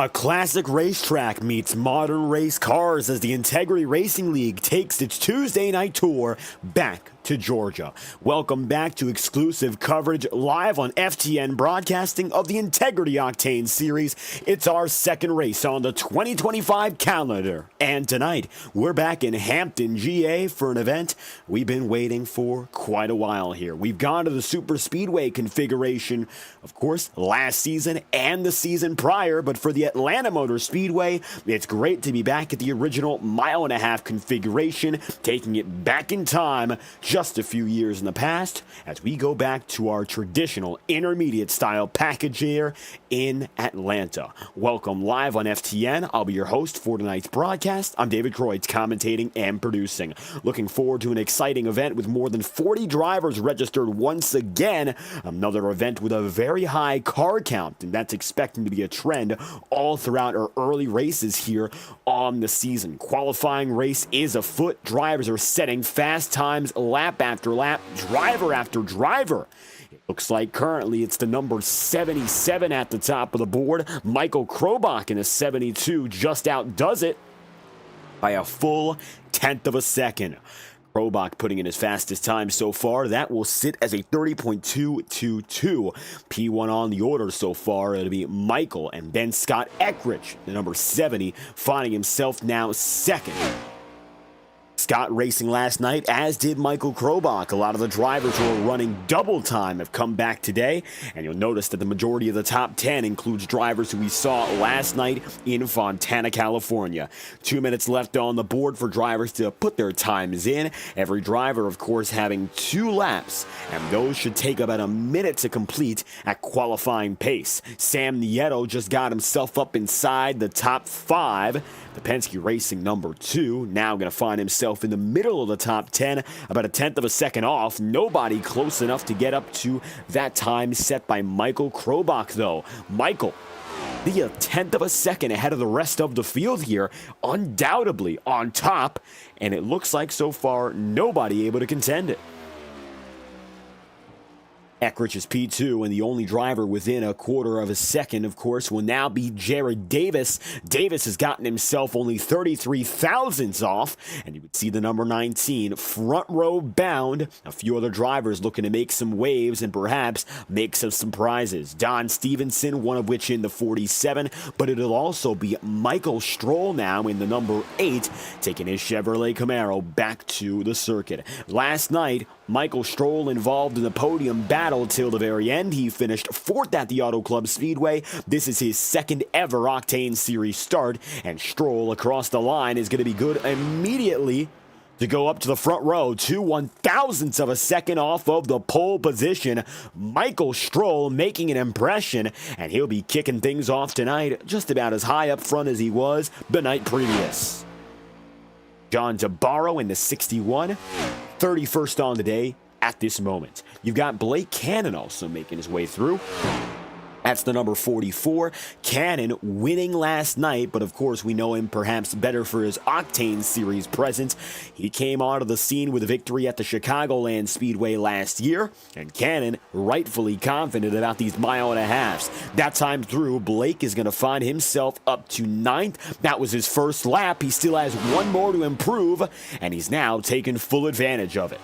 A classic racetrack meets modern race cars as the Integrity Racing League takes its Tuesday night tour back to Georgia. Welcome back to exclusive coverage live on FTN Broadcasting of the Integrity OCTANE Series. It's our second race on the 2025 calendar. And tonight, we're back in Hampton, GA for an event we've been waiting for quite a while here. We've gone to the SuperSpeedway configuration, of course, last season and the season prior, but for the Atlanta Motor Speedway, it's great to be back at the original mile-and-a-half configuration, taking it back in time just a few years in the past as we go back to our traditional intermediate style package here in Atlanta. Welcome live on FTN. I'll be your host for tonight's broadcast. I'm David Croyd's commentating and producing. Looking forward to an exciting event with more than 40 drivers registered once again. Another event with a very high car count, and that's expecting to be a trend all throughout our early races here on the season. Qualifying race is afoot. Drivers are setting fast times lap after lap, driver after driver. It looks like currently it's the number 77 at the top of the board. Michael Krobach in a 72 just outdoes it by a full tenth of a second. Krobach putting in his fastest time so far. That will sit as a 30.222. P1 on the order so far. It'll be Michael and then Scott Eckridge, the number 70, finding himself now second. Scott racing last night, as did Michael Krobach. A lot of the drivers who are running double time have come back today, and you'll notice that the majority of the top 10 includes drivers who we saw last night in Fontana, California. 2 minutes left on the board for drivers to put their times in. Every driver, of course, having 2 laps, and those should take about a minute to complete at qualifying pace. Sam Nieto just got himself up inside the top 5. The Penske Racing number 2 now going to find himself in the middle of the top 10, about a tenth of a second off. Nobody close enough to get up to that time set by Michael Krobach, though. Michael, a tenth of a second ahead of the rest of the field here, undoubtedly on top, and it looks like so far nobody able to contend it. Eckridge is P2, and the only driver within a quarter of a second, of course, will now be Jared Davis. Davis has gotten himself only 33 thousandths off, and you would see the number 19 front row bound. A few other drivers looking to make some waves and perhaps make some surprises. Don Stevenson, one of which in the 47, but it'll also be Michael Stroll now in the number 8, taking his Chevrolet Camaro back to the circuit. Last night, Michael Stroll involved in the podium battle till the very end. He finished 4th at the Auto Club Speedway. This is his second ever Octane Series start, and Stroll across the line is going to be good immediately to go up to the front row, 2 1,000ths of a second off of the pole position. Michael Stroll making an impression, and he'll be kicking things off tonight just about as high up front as he was the night previous. John DeBarro in the 61, 31st on the day at this moment. You've got Blake Cannon also making his way through. That's the number 44. Cannon winning last night, but of course we know him perhaps better for his Octane Series presence. He came onto the scene with a victory at the Chicagoland Speedway last year, and Cannon rightfully confident about these mile-and-a-halves. That time through, Blake is going to find himself up to 9th. That was his first lap. He still has one more to improve, and he's now taken full advantage of it.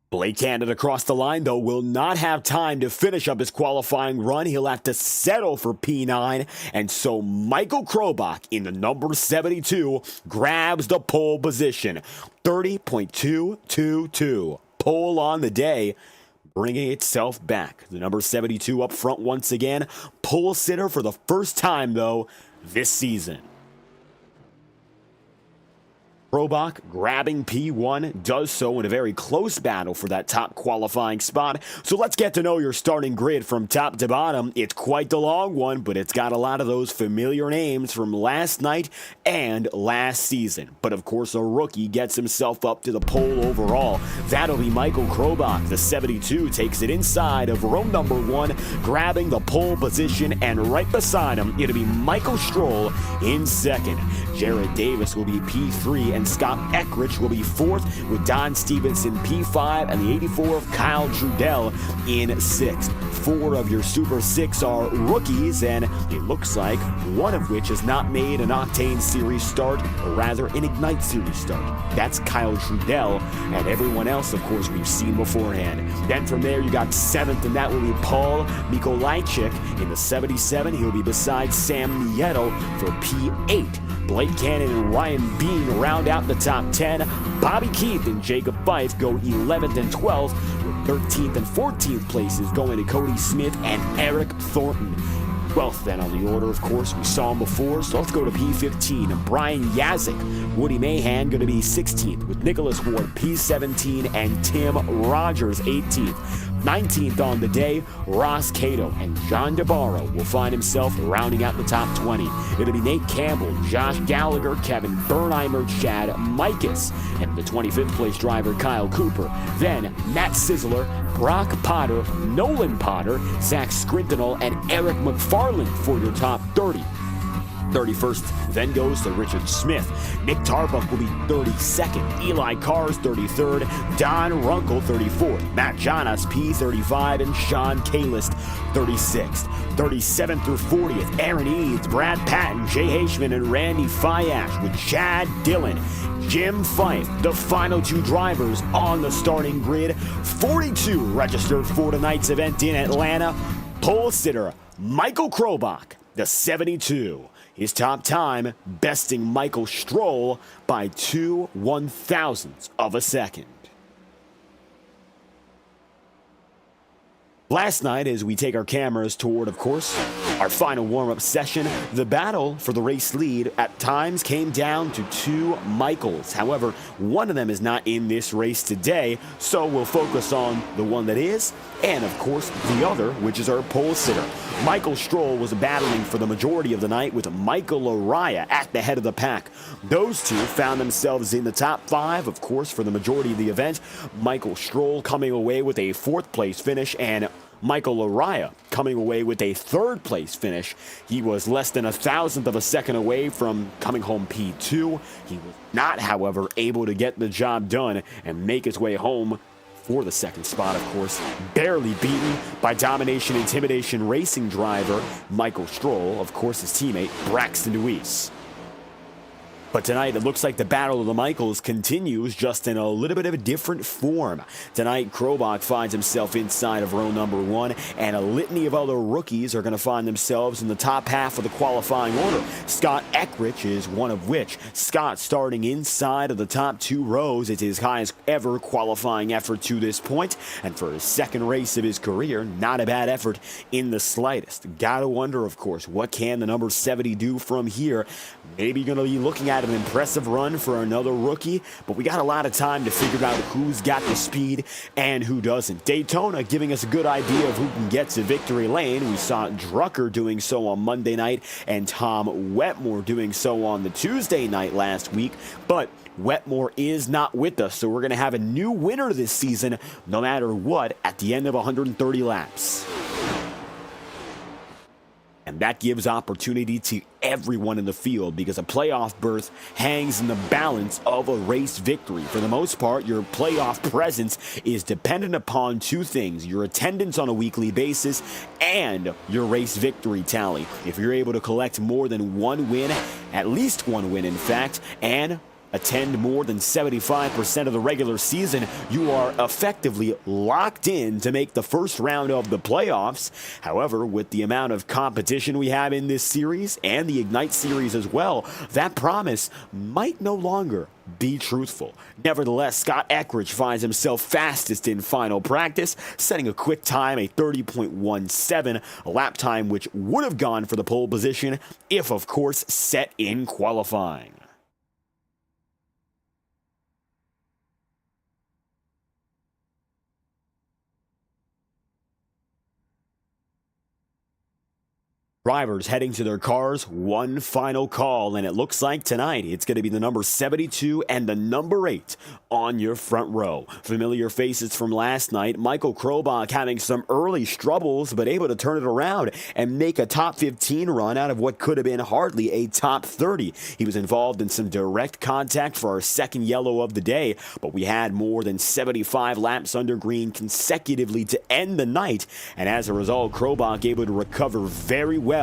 Blake Cannon across the line, though, will not have time to finish up his qualifying run. He'll have to settle for P9, and so Michael Krobach in the number 72 grabs the pole position. 30.222. Pole on the day, bringing itself back. The number 72 up front once again. Pole sitter for the first time, though, this season. Krobach grabbing P1, does so in a very close battle for that top qualifying spot. So let's get to know your starting grid from top to bottom. It's quite the long one, but it's got a lot of those familiar names from last night and last season. But of course, a rookie gets himself up to the pole overall. That'll be Michael Krobach. The 72 takes it inside of row number 1, grabbing the pole position, and right beside him, it'll be Michael Stroll in second. Jared Davis will be P3, and Scott Eckrich will be 4th, with Don Stevenson P5 and the 84 of Kyle Trudell in 6th. 4 of your Super 6 are rookies, and it looks like one of which has not made an Octane Series start, or rather an Ignite Series start. That's Kyle Trudell, and everyone else, of course, we've seen beforehand. Then from there, you got 7th, and that will be Paul Mikolajczyk in the 77. He'll be beside Sam Nieto for P8. Blake Cannon and Ryan Bean round out the top 10. Bobby Keith and Jacob Fife go 11th and 12th, with 13th and 14th places going to Cody Smith and Eric Thornton. 12th then on the order, of course, we saw him before, so let's go to P15. Brian Yazik, Woody Mahan going to be 16th, with Nicholas Ward P17 and Tim Rogers 18th. 19th on the day, Ross Cato and John DeBarro will find himself rounding out the top 20. It'll be Nate Campbell, Josh Gallagher, Kevin Bernheimer, Chad Mikus, and the 25th place driver Kyle Cooper. Then Matt Sizzler, Brock Potter, Nolan Potter, Zach Scrintinel, and Eric McFarland for your top 30. 31st then goes to Richard Smith. Nick Tarbuck will be 32nd. Eli Carr's 33rd. Don Runkle 34th. Matt Jonas P35 and Sean Kalist 36th. 37th through 40th. Aaron Eads, Brad Patton, Jay Haishman, and Randy Fiash with Chad Dillon, Jim Fife, the final 2 drivers on the starting grid. 42 registered for tonight's event in Atlanta. Pole sitter Michael Krobach, the 72. His top time besting Michael Stroll by 2 1/1000ths of a second. Last night, as we take our cameras toward, of course, our final warm-up session, the battle for the race lead at times came down to 2 Michaels. However, one of them is not in this race today, so we'll focus on the one that is, and of course, the other, which is our pole sitter. Michael Stroll was battling for the majority of the night with Michael Araya at the head of the pack. Those two found themselves in the top 5, of course, for the majority of the event. Michael Stroll coming away with a 4th place finish, and Michael Araya coming away with a 3rd place finish. He was less than 1/1000th of a second away from coming home P2. He was not, however, able to get the job done and make his way home for the 2nd spot, of course, barely beaten by Domination Intimidation Racing driver Michael Stroll, of course his teammate Braxton Deweese. But tonight, it looks like the battle of the Michaels continues, just in a little bit of a different form. Tonight, Krobach finds himself inside of row number 1, and a litany of other rookies are going to find themselves in the top half of the qualifying order. Scott Eckrich is one of which. Scott starting inside of the top 2 rows. It's his highest ever qualifying effort to this point, and for his 2nd race of his career, not a bad effort in the slightest. Gotta wonder, of course, what can the number 70 do from here? Maybe going to be looking at an impressive run for another rookie, but we got a lot of time to figure out who's got the speed and who doesn't. Daytona giving us a good idea of who can get to victory lane. We saw Drucker doing so on Monday night and Tom Wetmore doing so on the Tuesday night last week, but Wetmore is not with us, so we're going to have a new winner this season no matter what at the end of 130 laps. And that gives opportunity to everyone in the field, because a playoff berth hangs in the balance of a race victory. For the most part, your playoff presence is dependent upon 2 things: your attendance on a weekly basis and your race victory tally. If you're able to collect more than 1 win, at least 1 win in fact, and attend more than 75% of the regular season, you are effectively locked in to make the first round of the playoffs. However, with the amount of competition we have in this series and the Ignite series as well, that promise might no longer be truthful. Nevertheless, Scott Eckrich finds himself fastest in final practice, setting a quick time, a 30.17, a lap time which would have gone for the pole position if, of course, set in qualifying. Drivers heading to their cars, one final call, and it looks like tonight it's going to be the number 72 and the number 8 on your front row. Familiar faces from last night. Michael Krobach having some early struggles, but able to turn it around and make a top 15 run out of what could have been hardly a top 30. He was involved in some direct contact for our second yellow of the day, but we had more than 75 laps under green consecutively to end the night, and as a result, Krobach able to recover very well,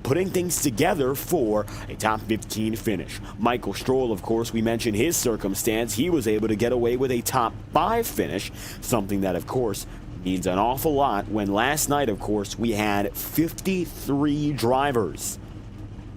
putting things together for a top 15 finish. Michael Stroll, of course, we mentioned his circumstance. He was able to get away with a top 5 finish, something that, of course, means an awful lot when last night, of course, we had 53 drivers.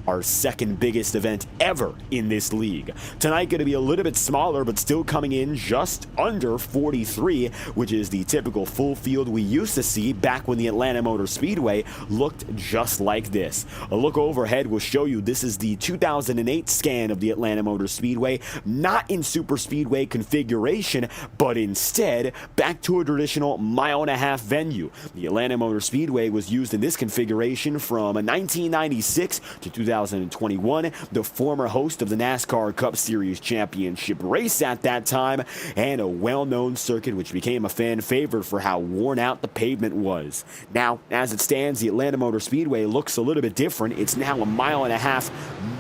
Our second biggest event ever in this league. Tonight going to be a little bit smaller, but still coming in just under 43, which is the typical full field we used to see back when the Atlanta Motor Speedway looked just like this. A look overhead will show you this is the 2008 scan of the Atlanta Motor Speedway, not in superspeedway configuration, but instead back to a traditional mile-and-a-half venue. The Atlanta Motor Speedway was used in this configuration from 1996 to 2021, the former host of the NASCAR Cup Series championship race at that time, and a well-known circuit which became a fan favorite for how worn out the pavement was. Now, as it stands, the Atlanta Motor Speedway looks a little bit different. It's now a mile-and-a-half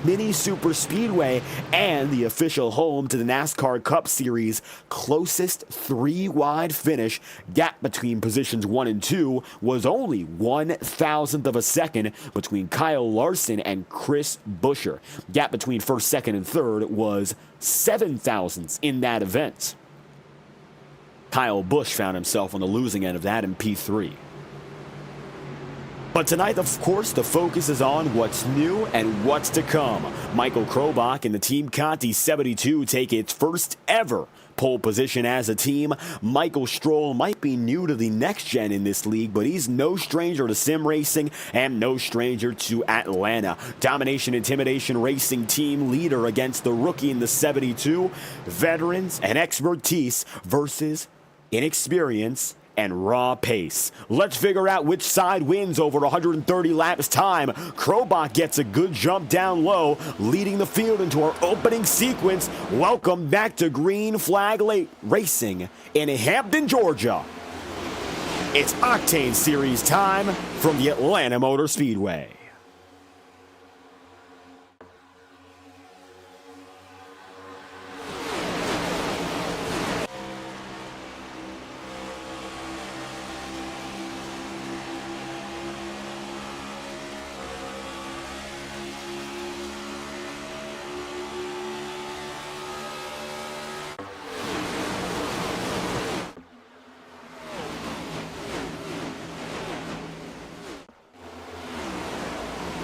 mini super speedway and the official home to the NASCAR Cup Series closest 3-wide finish. Gap between positions 1 and 2 was only 1/1000th of a second between Kyle Larson and Chris Buescher. Gap between first, second, and third was 7 thousandths in that event. Kyle Busch found himself on the losing end of that in P3. But tonight, of course, the focus is on what's new and what's to come. Michael Krobach and the Team Conti 72 take its first ever pole position as a team. Michael Stroll might be new to the next gen in this league, but he's no stranger to sim racing and no stranger to Atlanta. Domination Intimidation Racing team leader against the rookie in the 72. Veterans and expertise versus inexperience and raw pace. Let's figure out which side wins over 130 laps time. Krobach gets a good jump down low, leading the field into our opening sequence. Welcome back to Green Flag Racing in Hampton, Georgia. It's Octane Series time from the Atlanta Motor Speedway.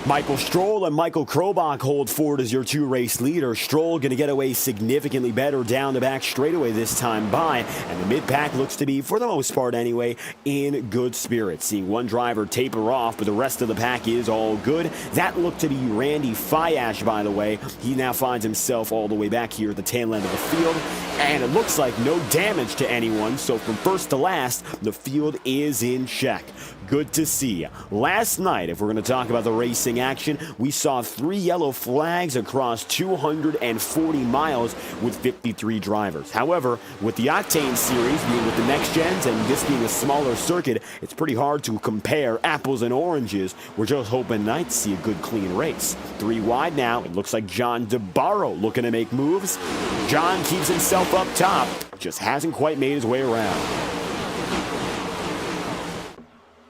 Michael Stroll and Michael Krobach hold forward as your 2-race leader. Stroll going to get away significantly better down the back straightaway this time by, and the mid-pack looks to be, for the most part anyway, in good spirits. Seeing one driver taper off, but the rest of the pack is all good. That looked to be Randy Fiash, by the way. He now finds himself all the way back here at the tail end of the field, and it looks like no damage to anyone, so from first to last, the field is in check. Good to see. Last night, if we're going to talk about the racing action, we saw 3 yellow flags across 240 miles with 53 drivers. However, with the Octane Series being with the next gens and this being a smaller circuit, it's pretty hard to compare apples and oranges. We're just hoping tonight to see a good, clean race. 3 wide now. It looks like John DeBarro looking to make moves. John keeps himself up top, just hasn't quite made his way around.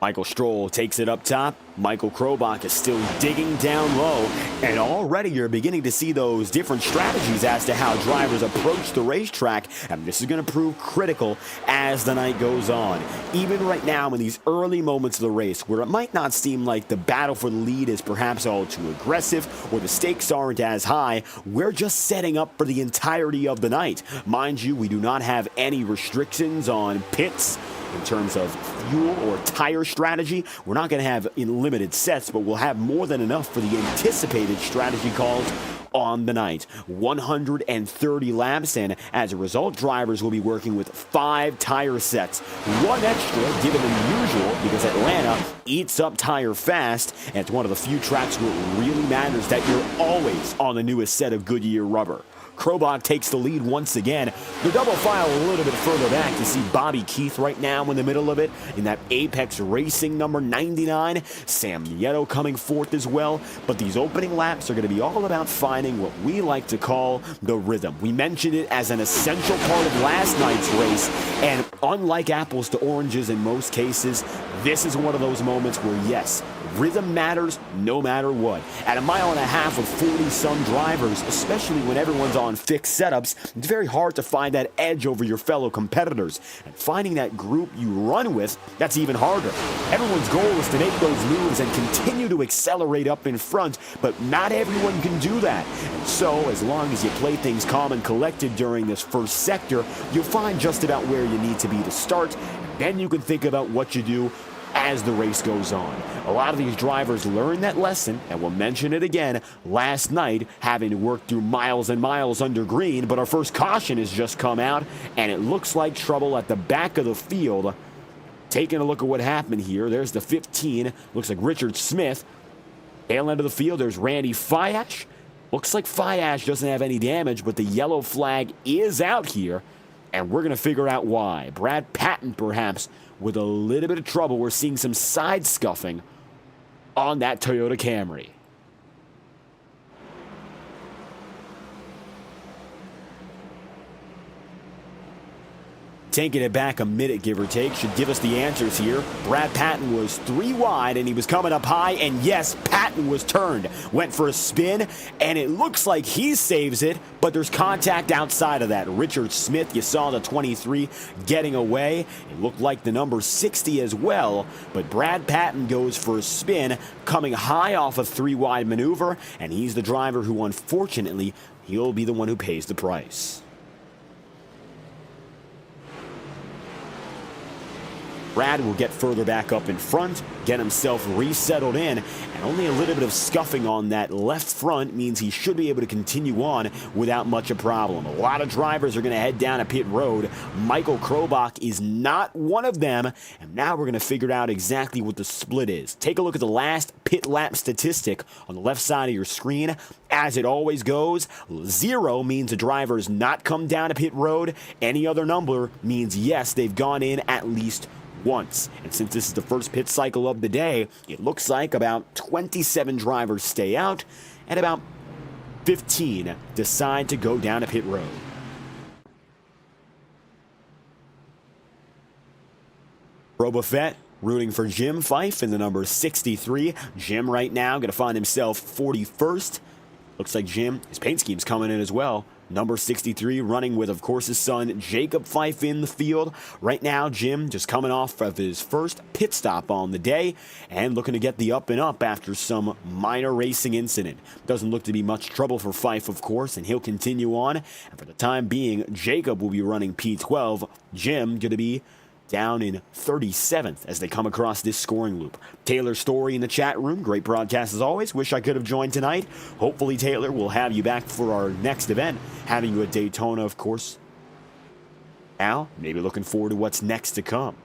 Michael Stroll takes it up top. Michael Krobach is still digging down low, and already you're beginning to see those different strategies as to how drivers approach the racetrack, and this is going to prove critical as the night goes on. Even right now in these early moments of the race, where it might not seem like the battle for the lead is perhaps all too aggressive or the stakes aren't as high, we're just setting up for the entirety of the night. Mind you, we do not have any restrictions on pits in terms of fuel or tire strategy. We're not going to have unlimited sets, but we'll have more than enough for the anticipated strategy calls on the night. 130 laps, and as a result, drivers will be working with 5 tire sets. One extra given than usual because Atlanta eats up tire fast, and it's one of the few tracks where it really matters that you're always on the newest set of Goodyear rubber. Krobach takes the lead once again. The double file a little bit further back. You see Bobby Keith right now in the middle of it in that Apex Racing number 99. Sam Nieto coming fourth as well. But these opening laps are going to be all about finding what we like to call the rhythm. We mentioned it as an essential part of last night's race. And unlike apples to oranges in most cases, this is one of those moments where, yes, rhythm matters no matter what. At 1.5 miles with 40-some drivers, especially when everyone's on fixed setups, it's very hard to find that edge over your fellow competitors. And finding that group you run with, that's even harder. Everyone's goal is to make those moves and continue to accelerate up in front, but not everyone can do that. And so, as long as you play things calm and collected during this first sector, you'll find just about where you need to be to start. Then you can think about what you do as the race goes on. A lot of these drivers learn that lesson, and we'll mention it again last night, having to work through miles and miles under green, but our first caution has just come out, and it looks like trouble at the back of the field. Taking a look at what happened here, there's the 15, looks like Richard Smith. Tail end of the field, there's Randy Fiash. Looks like Fiash doesn't have any damage, but the yellow flag is out here, and we're going to figure out why. Brad Patton, perhaps, with a little bit of trouble. We're seeing some side scuffing on that Toyota Camry. Taking it back a minute, give or take, should give us the answers here. Brad Patton was 3 wide, and he was coming up high, and yes, Patton was turned. Went for a spin, and it looks like he saves it, but there's contact outside of that. Richard Smith, you saw the 23 getting away. It looked like the number 60 as well, but Brad Patton goes for a spin, coming high off a 3 wide maneuver, and he's the driver who, unfortunately, he'll be the one who pays the price. Brad will get further back up in front, get himself resettled in, and only a little bit of scuffing on that left front means he should be able to continue on without much of a problem. A lot of drivers are going to head down a pit road. Michael Krobach is not one of them, and now we're going to figure out exactly what the split is. Take a look at the last pit lap statistic on the left side of your screen. As it always goes, 0 means a driver has not come down a pit road. Any other number means yes, they've gone in at least once. And since this is the first pit cycle of the day, it looks like about 27 drivers stay out and about 15 decide to go down a pit road. Roboffett rooting for Jim Fife in the number 63. Jim right now going to find himself 41st. Looks like Jim, his paint scheme's coming in as well. Number 63 running with, of course, his son, Jacob Fife in the field. Right now, Jim just coming off of his first pit stop on the day and looking to get the up and up after some minor racing incident. Doesn't look to be much trouble for Fife, of course, and he'll continue on. And for the time being, Jacob will be running P12. Jim going to be down in 37th as they come across this scoring loop. Taylor Story in the chat room. Great broadcast as always. Wish I could have joined tonight. Hopefully, Taylor, we'll have you back for our next event. Having you at Daytona, of course. Al, maybe looking forward to what's next to come.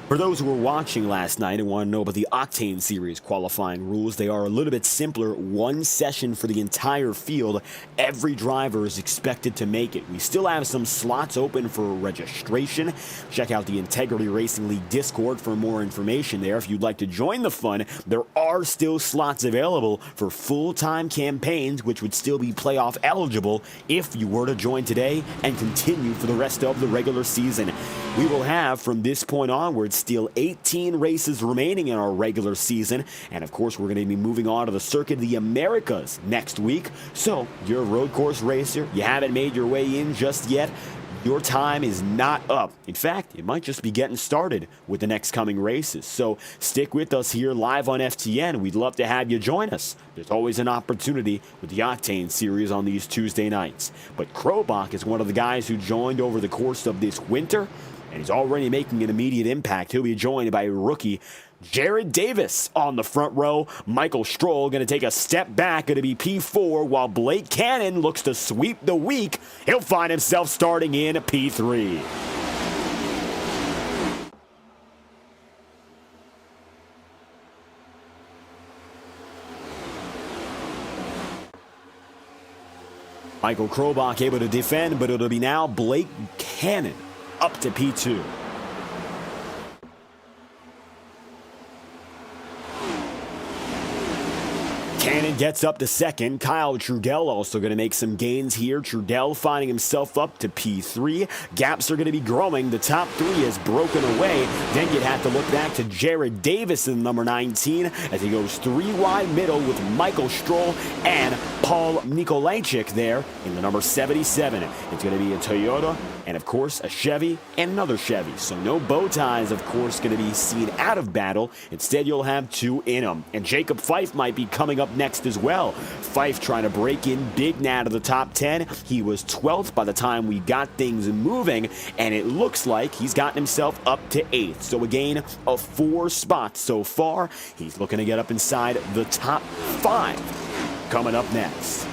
For those who were watching last night and want to know about the Octane Series qualifying rules, they are a little bit simpler. One session for the entire field. Every driver is expected to make it. We still have some slots open for registration. Check out the Integrity Racing League Discord for more information there. If you'd like to join the fun, there are still slots available for full-time campaigns, which would still be playoff eligible if you were to join today and continue for the rest of the regular season. We will have, from this point onwards, still 18 races remaining in our regular season, and of course we're going to be moving on to the Circuit of the Americas next week. So you're a road course racer, you haven't made your way in just yet, your time is not up. In fact, it might just be getting started with the next coming races. So stick with us here live on FTN. We'd love to have you join us. There's always an opportunity with the Octane Series on these Tuesday nights. But Krobach is one of the guys who joined over the course of this winter. and he's already making an immediate impact. He'll be joined by rookie Jared Davis on the front row. Michael Stroll going to take a step back, going to be P4, while Blake Cannon looks to sweep the week. He'll find himself starting in P3. Michael Krobach able to defend, but it'll be now Blake Cannon up to P2. Cannon gets up to second. Kyle Trudell also going to make some gains here. Trudell finding himself up to P3. Gaps are going to be growing. The top three is broken away. Then you'd have to look back to Jared Davis in number 19 as he goes 3 wide middle with Michael Stroll and Paul Nikolajczyk there in the number 77. It's going to be a Toyota and, of course, a Chevy and another Chevy. So no bow ties, of course, going to be seen out of battle. Instead, you'll have 2 in them. And Jacob Fife might be coming up next as well. Fife trying to break in big now to the top 10. He was 12th by the time we got things moving, and it looks like he's gotten himself up to 8th. So a gain of 4 spots so far. He's looking to get up inside the top 5 coming up next.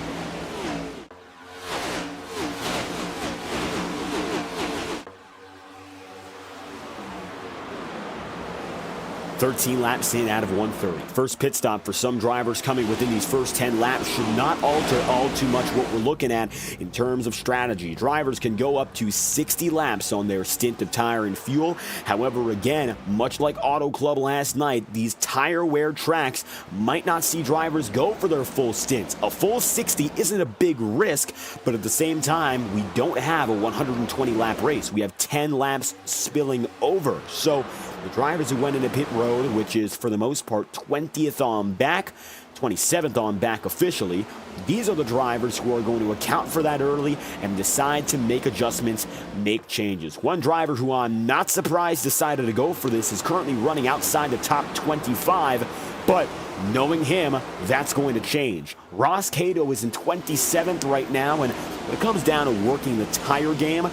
13 laps in out of 130. First pit stop for some drivers coming within these first 10 laps should not alter all too much what we're looking at in terms of strategy. Drivers can go up to 60 laps on their stint of tire and fuel. However, again, much like Auto Club last night, these tire wear tracks might not see drivers go for their full stints. A full 60 isn't a big risk, but at the same time, we don't have a 120 lap race. We have 10 laps spilling over. So the drivers who went into pit road, which is for the most part 20th on back, 27th on back officially, these are the drivers who are going to account for that early and decide to make adjustments, make changes. One driver who I'm not surprised decided to go for this is currently running outside the top 25, but knowing him, that's going to change. Ross Cato is in 27th right now, and when it comes down to working the tire game,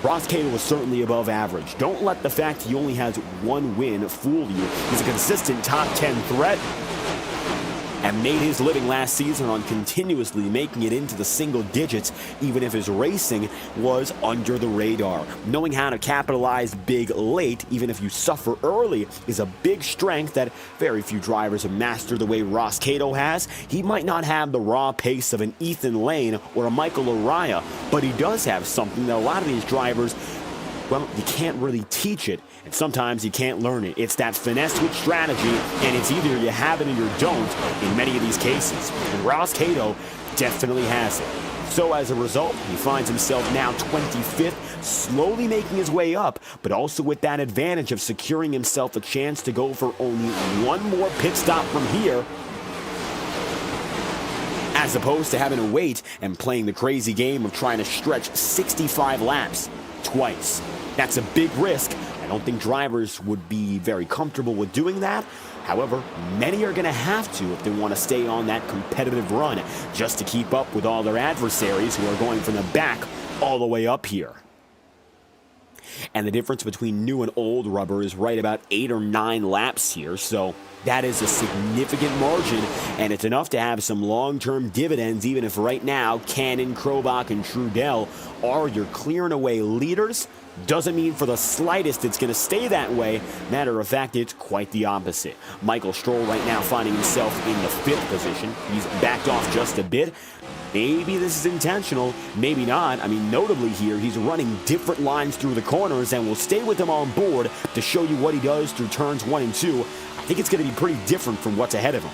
Ross Cato was certainly above average. Don't let the fact he only has 1 win fool you. He's a consistent top 10 threat and made his living last season on continuously making it into the single digits, even if his racing was under the radar. Knowing how to capitalize big late, even if you suffer early, is a big strength that very few drivers have mastered the way Ross Cato has. He might not have the raw pace of an Ethan Lane or a Michael Araya, but he does have something that a lot of these drivers, well, you can't really teach it, and sometimes you can't learn it. It's that finesse with strategy, and it's either you have it or you don't in many of these cases. And Ross Cato definitely has it. So as a result, he finds himself now 25th, slowly making his way up, but also with that advantage of securing himself a chance to go for only 1 more pit stop from here, as opposed to having to wait and playing the crazy game of trying to stretch 65 laps twice. That's a big risk. I don't think drivers would be very comfortable with doing that. However, many are going to have to if they want to stay on that competitive run just to keep up with all their adversaries who are going from the back all the way up here. And the difference between new and old rubber is right about 8 or 9 laps here, so that is a significant margin, and it's enough to have some long-term dividends, even if right now Cannon, Krobach, and Trudell are your clearing away leaders. Doesn't mean for the slightest it's going to stay that way. Matter of fact, it's quite the opposite. Michael Stroll right now finding himself in the 5th position. He's backed off just a bit. Maybe this is intentional, maybe not. I mean, notably here, he's running different lines through the corners, and we'll stay with him on board to show you what he does through turns 1 and 2. I think it's going to be pretty different from what's ahead of him.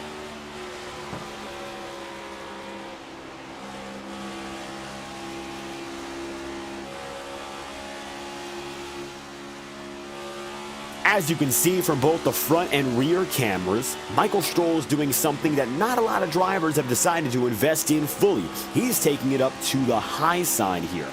As you can see from both the front and rear cameras, Michael Stroll is doing something that not a lot of drivers have decided to invest in fully. He's taking it up to the high side here.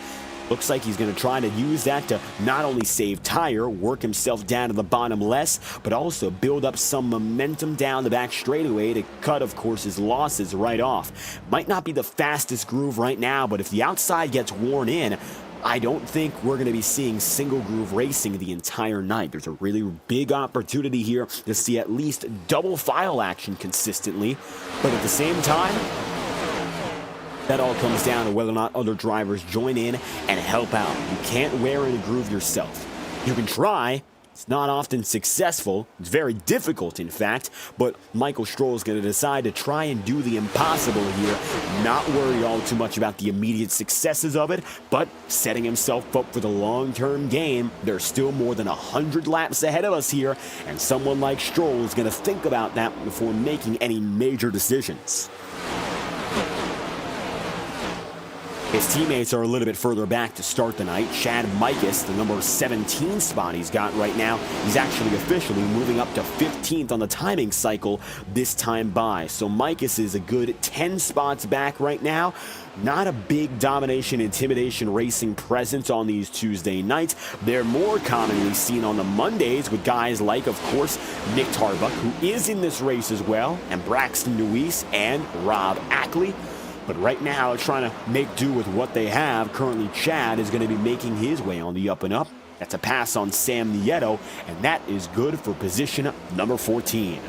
Looks like he's going to try to use that to not only save tire, work himself down to the bottom less, but also build up some momentum down the back straightaway to cut, of course, his losses right off. Might not be the fastest groove right now, but if the outside gets worn in, I don't think we're going to be seeing single groove racing the entire night. There's a really big opportunity here to see at least double file action consistently. But at the same time, that all comes down to whether or not other drivers join in and help out. You can't wear in a groove yourself. You can try. It's not often successful. It's very difficult, in fact, but Michael Stroll is going to decide to try and do the impossible here, not worry all too much about the immediate successes of it, but setting himself up for the long-term game. There's still more than 100 laps ahead of us here, and someone like Stroll is going to think about that before making any major decisions. His teammates are a little bit further back to start the night. Chad Mikus, the number 17 spot he's got right now, he's actually officially moving up to 15th on the timing cycle this time by. So Mikus is a good 10 spots back right now. Not a big domination, intimidation racing presence on these Tuesday nights. They're more commonly seen on the Mondays with guys like, of course, Nick Tarbuck, who is in this race as well, and Braxton Nuis and Rob Ackley. But right now, trying to make do with what they have. Currently, Chad is going to be making his way on the up and up. That's a pass on Sam Nieto, and that is good for position number 14.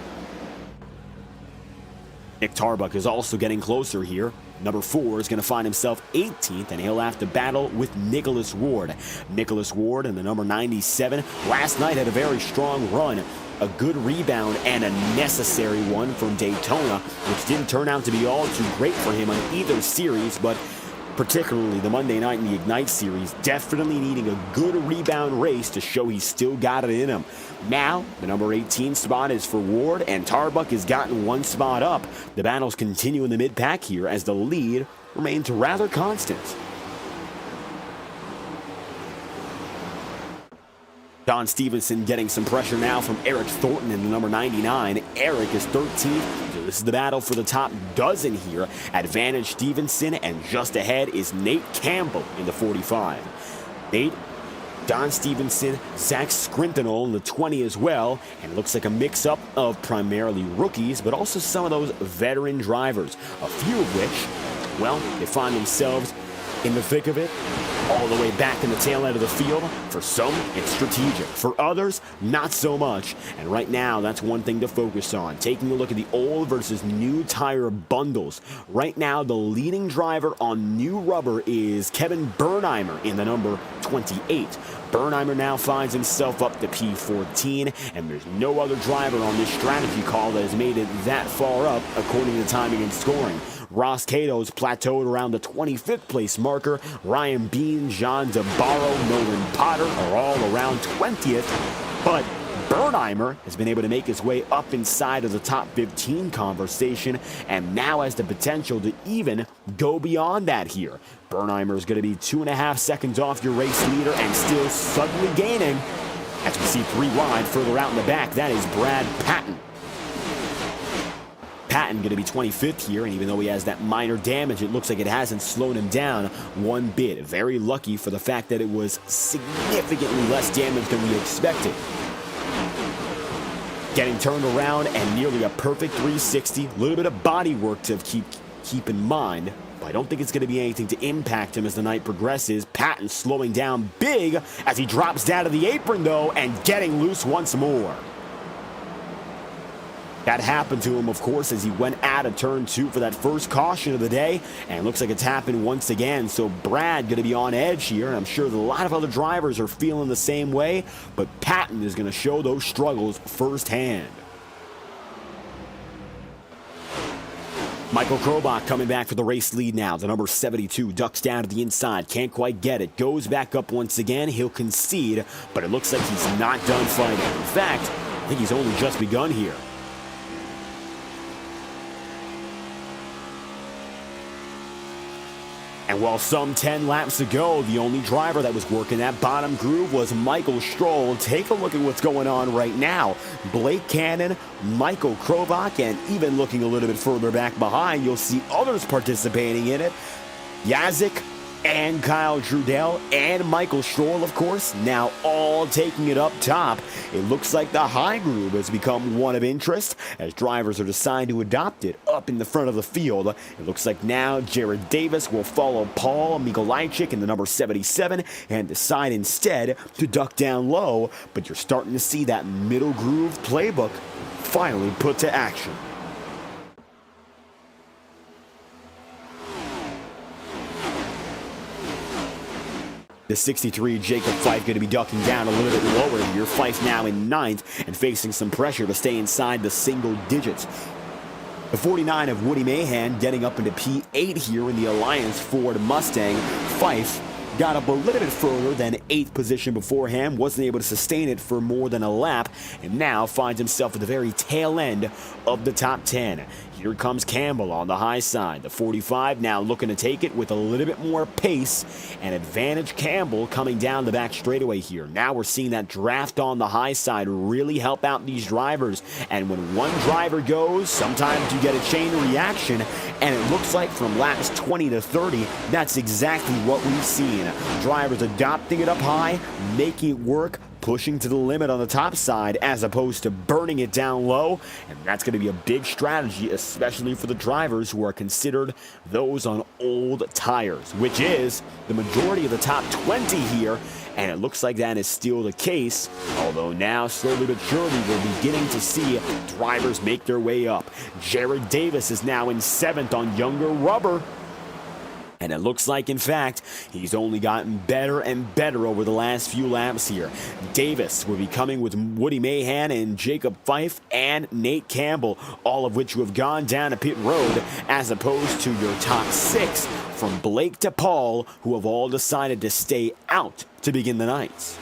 Nick Tarbuck is also getting closer here. Number 4 is going to find himself 18th, and he'll have to battle with Nicholas Ward. Nicholas Ward and the number 97 last night had a very strong run. A good rebound and a necessary one from Daytona, which didn't turn out to be all too great for him on either series, but particularly the Monday night in the Ignite series, definitely needing a good rebound race to show he's still got it in him. Now, the number 18 spot is for Ward, and Tarbuck has gotten one spot up. The battles continue in the mid-pack here as the lead remains rather constant. Don Stevenson getting some pressure now from Eric Thornton in the number 99. Eric is 13th. So this is the battle for the top dozen here. Advantage Stevenson, and just ahead is Nate Campbell in the 45. Nate, Don Stevenson, Zach Scrintinol in the 20 as well. And it looks like a mix-up of primarily rookies, but also some of those veteran drivers. A few of which, well, they find themselves in the thick of it, all the way back in the tail end of the field. For some, it's strategic. For others, not so much. And right now, that's one thing to focus on. Taking a look at the old versus new tire bundles. Right now, the leading driver on new rubber is Kevin Bernheimer in the number 28. Bernheimer now finds himself up to P14, and there's no other driver on this strategy call that has made it that far up, according to timing and scoring. Ross Cato's plateaued around the 25th place marker. Ryan Bean, John DeBarro, Nolan Potter are all around 20th. But Bernheimer has been able to make his way up inside of the top 15 conversation, and now has the potential to even go beyond that here. Bernheimer is going to be 2.5 seconds off your race leader and still suddenly gaining. As we see 3 wide further out in the back, that is Brad Patton. Patton going to be 25th here, and even though he has that minor damage, it looks like it hasn't slowed him down one bit. Very lucky for the fact that it was significantly less damage than we expected. Getting turned around and nearly a perfect 360. A little bit of body work to keep in mind, but I don't think it's going to be anything to impact him as the night progresses. Patton slowing down big as he drops down to the apron, though, and getting loose once more. That happened to him, of course, as he went out of turn 2 for that first caution of the day, and it looks like it's happened once again. So Brad going to be on edge here, and I'm sure that a lot of other drivers are feeling the same way, but Patton is going to show those struggles firsthand. Michael Krobach coming back for the race lead now. The number 72 ducks down to the inside. Can't quite get it. Goes back up once again. He'll concede, but it looks like he's not done fighting. In fact, I think he's only just begun here. And while some 10 laps ago, the only driver that was working that bottom groove was Michael Stroll, take a look at what's going on right now. Blake Cannon, Michael Krobach, and even looking a little bit further back behind, you'll see others participating in it. Yazik, and Kyle Trudell and Michael Stroll, of course, now all taking it up top. It looks like the high groove has become one of interest as drivers are deciding to adopt it up in the front of the field. It looks like now Jared Davis will follow Paul Mikolajczyk in the number 77 and decide instead to duck down low, but you're starting to see that middle groove playbook finally put to action. The 63 Jacob Fife going to be ducking down a little bit lower here. Fife now in 9th and facing some pressure to stay inside the single digits. The 49 of Woody Mahan getting up into P8 here in the Alliance Ford Mustang. Fife got up a little bit further than 8th position beforehand, wasn't able to sustain it for more than a lap, and now finds himself at the very tail end of the top 10. Here comes Campbell on the high side. The 45 now looking to take it with a little bit more pace, and advantage Campbell coming down the back straightaway here. Now we're seeing that draft on the high side really help out these drivers, and when one driver goes, sometimes you get a chain reaction, and it looks like from laps 20 to 30, that's exactly what we've seen. Drivers adopting it up high, making it work, pushing to the limit on the top side as opposed to burning it down low, and that's going to be a big strategy, especially for the drivers who are considered those on old tires, which is the majority of the top 20 here, and it looks like that is still the case, although now slowly but surely we're beginning to see drivers make their way up. Jared Davis is now in 7th on younger rubber. And it looks like, in fact, he's only gotten better and better over the last few laps here. Davis will be coming with Woody Mahan and Jacob Fife and Nate Campbell, all of which who have gone down to pit road, as opposed to your top 6 from Blake to Paul, who have all decided to stay out to begin the night.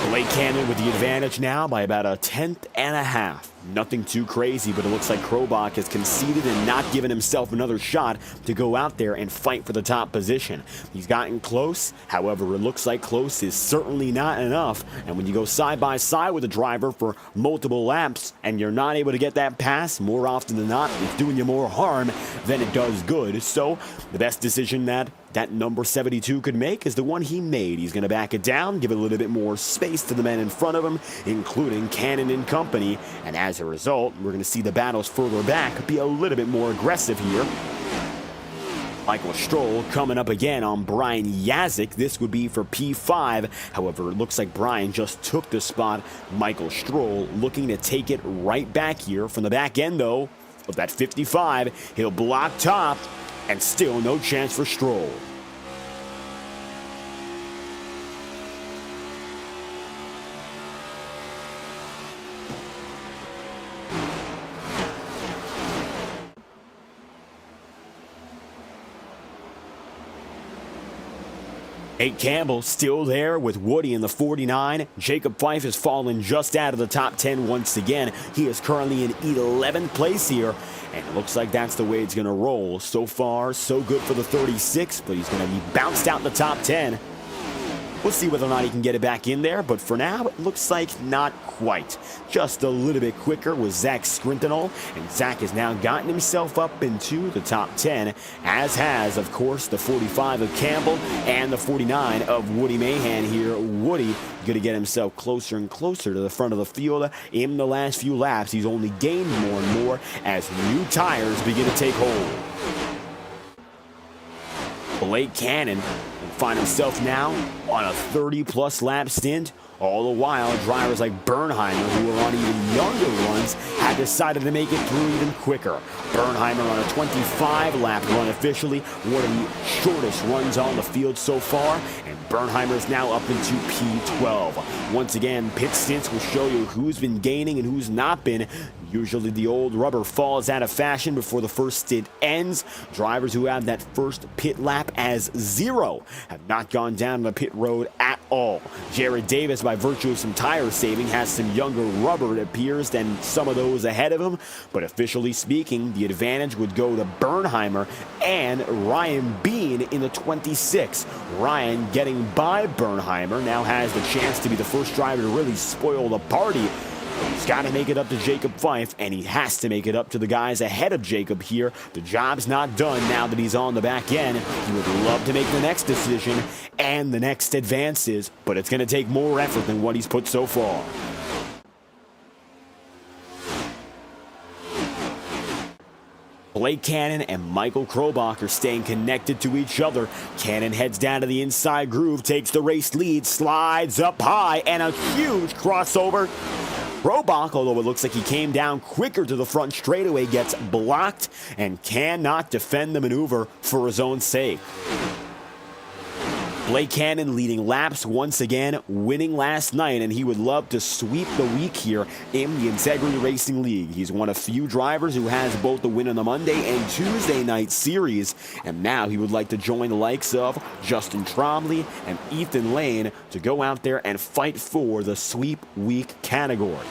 Blake Cannon with the advantage now by about 1/10.5. Nothing too crazy, but it looks like Krobach has conceded and not given himself another shot to go out there and fight for the top position. He's gotten close, however, it looks like close is certainly not enough, and when you go side by side with a driver for multiple laps and you're not able to get that pass, more often than not, it's doing you more harm than it does good. So the best decision that number 72 could make is the one he made. He's going to back it down, give it a little bit more space to the men in front of him, including Cannon and company, and as a result, we're going to see the battles further back be a little bit more aggressive here. Michael Stroll coming up again on Brian Yazik. This would be for P5. However, it looks like Brian just took the spot. Michael Stroll looking to take it right back here from the back end, though, of that 55. He'll block top, and still no chance for Stroll. Nate Campbell still there with Woody in the 49. Jacob Fife has fallen just out of the top 10 once again. He is currently in 11th place here, and it looks like that's the way it's going to roll. So far, so good for the 36, but he's going to be bounced out in the top 10. We'll see whether or not he can get it back in there, but for now, it looks like not quite. Just a little bit quicker with Zach Skrintinol, and Zach has now gotten himself up into the top 10, as has, of course, the 45 of Campbell and the 49 of Woody Mahan here. Woody going to get himself closer and closer to the front of the field. In the last few laps, he's only gained more and more as new tires begin to take hold. Blake Cannon will find himself now on a 30-plus lap stint. All the while, drivers like Bernheimer, who are on even younger runs, have decided to make it through even quicker. Bernheimer on a 25-lap run officially, one of the shortest runs on the field so far, and Bernheimer is now up into P12. Once again, pit stints will show you who's been gaining and who's not been. Usually the old rubber falls out of fashion before the first stint ends. Drivers who have that first pit lap as 0 have not gone down the pit road at all. Jared Davis, by virtue of some tire saving, has some younger rubber, it appears, than some of those ahead of him. But officially speaking, the advantage would go to Bernheimer and Ryan Bean in the 26. Ryan getting by Bernheimer now has the chance to be the first driver to really spoil the party He's got to make it up to Jacob Fife, and he has to make it up to the guys ahead of Jacob here. The job's not done now that he's on the back end. He would love to make the next decision and the next advances, but it's going to take more effort than what he's put so far. Blake Cannon and Michael Krobach are staying connected to each other. Cannon heads down to the inside groove, takes the race lead, slides up high, and a huge crossover. Krobach, although it looks like he came down quicker to the front straightaway, gets blocked and cannot defend the maneuver for his own sake. Blake Cannon leading laps once again, winning last night, and he would love to sweep the week here in the Integrity Racing League. He's one of few drivers who has both the win on the Monday and Tuesday night series, and now he would like to join the likes of Justin Trombley and Ethan Lane to go out there and fight for the sweep week category.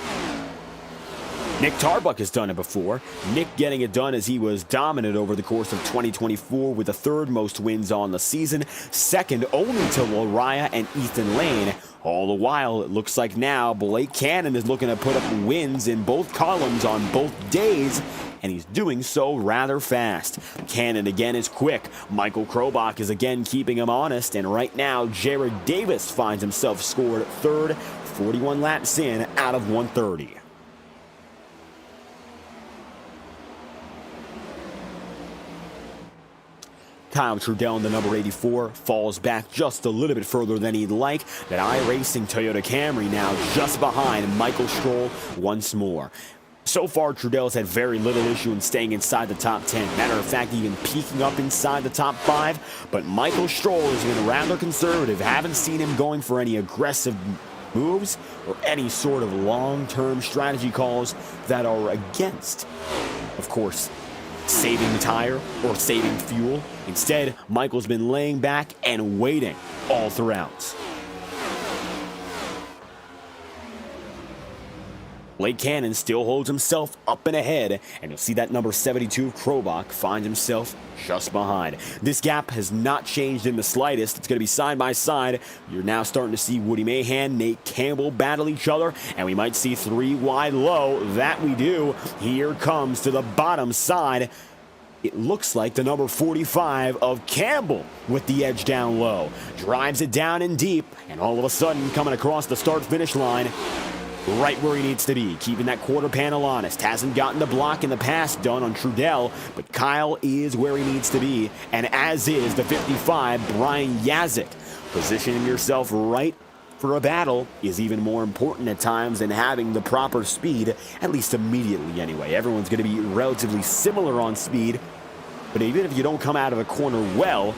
Nick Tarbuck has done it before. Nick getting it done as he was dominant over the course of 2024 with the third most wins on the season, second only to Lariah and Ethan Lane. All the while, it looks like now Blake Cannon is looking to put up wins in both columns on both days, and he's doing so rather fast. Cannon again is quick. Michael Krobach is again keeping him honest, and right now Jared Davis finds himself scored third, 41 laps in out of 130. Kyle Trudell in the number 84 falls back just a little bit further than he'd like. That iRacing Toyota Camry now just behind Michael Stroll once more. So far, Trudell's had very little issue in staying inside the top 10. Matter of fact, even peeking up inside the top 5. But Michael Stroll has been rather conservative. Haven't seen him going for any aggressive moves or any sort of long-term strategy calls that are against, of course, saving the tire or saving fuel. Instead, Michael's been laying back and waiting all throughout. Blake Cannon still holds himself up and ahead, and you'll see that number 72 Krobach finds himself just behind. This gap has not changed in the slightest. It's going to be side by side. You're now starting to see Woody Mahan, Nate Campbell battle each other, and we might see 3 wide low. That we do. Here comes to the bottom side. It looks like the number 45 of Campbell with the edge down low. Drives it down in deep, and all of a sudden coming across the start-finish line right where he needs to be, keeping that quarter panel honest. Hasn't gotten the block in the past done on Trudell, but Kyle is where he needs to be, and as is the 55, Brian Yazik. Positioning yourself right for a battle is even more important at times than having the proper speed, at least immediately anyway. Everyone's going to be relatively similar on speed, but even if you don't come out of a corner well,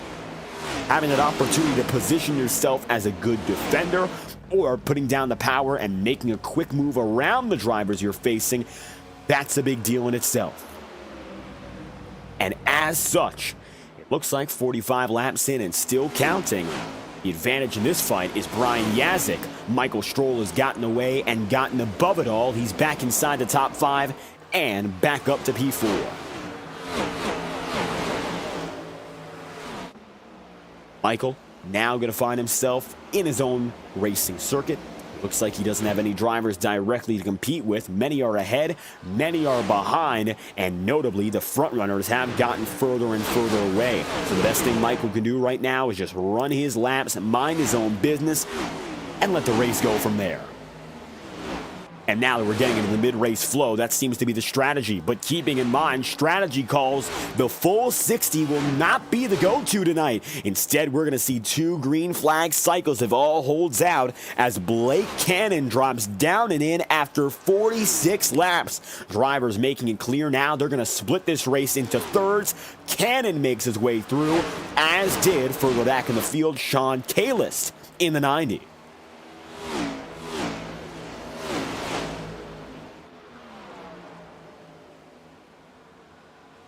having that opportunity to position yourself as a good defender or putting down the power and making a quick move around the drivers you're facing, that's a big deal in itself. And as such, it looks like 45 laps in and still counting. The advantage in this fight is Brian Yazik. Michael Stroll has gotten away and gotten above it all. He's back inside the top 5 and back up to P4. Michael now going to find himself in his own racing circuit. Looks like he doesn't have any drivers directly to compete with. Many are ahead, many are behind, and notably the front runners have gotten further and further away. So the best thing Michael can do right now is just run his laps, mind his own business, and let the race go from there. And now that we're getting into the mid-race flow, that seems to be the strategy. But keeping in mind, strategy calls, the full 60 will not be the go-to tonight. Instead, we're going to see 2 green flag cycles if all holds out as Blake Cannon drops down and in after 46 laps. Drivers making it clear now they're going to split this race into thirds. Cannon makes his way through, as did further back in the field Sean Kalis in the 90.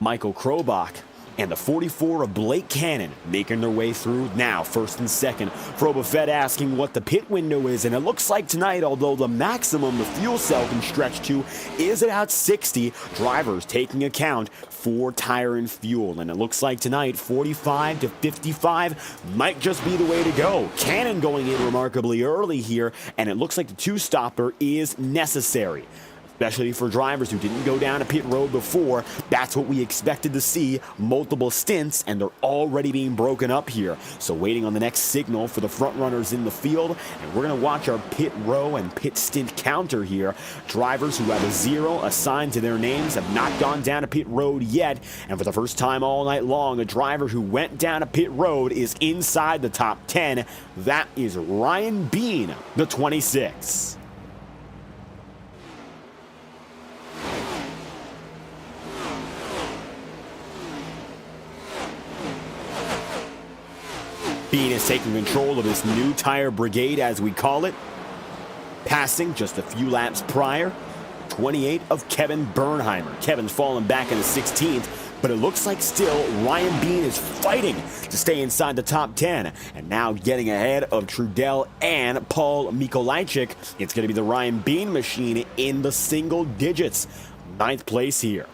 Michael Krobach and the 44 of Blake Cannon making their way through now, first and second. Frobafed asking what the pit window is, and it looks like tonight, although the maximum the fuel cell can stretch to is about 60, drivers taking account for tire and fuel, and it looks like tonight 45 to 55 might just be the way to go. Cannon going in remarkably early here, and it looks like the two-stopper is necessary, especially for drivers who didn't go down a pit road before. That's what we expected to see, multiple stints, and they're already being broken up here. So waiting on the next signal for the front runners in the field, and we're going to watch our pit row and pit stint counter here. Drivers who have a 0 assigned to their names have not gone down a pit road yet, and for the first time all night long, a driver who went down a pit road is inside the top 10. That is Ryan Bean, the 26. Bean is taking control of this new tire brigade, as we call it, passing just a few laps prior, 28 of Kevin Bernheimer. Kevin's fallen back in the 16th, but it looks like still Ryan Bean is fighting to stay inside the top 10, and now getting ahead of Trudell and Paul Mikolajczyk. It's going to be the Ryan Bean machine in the single digits. 9th place here.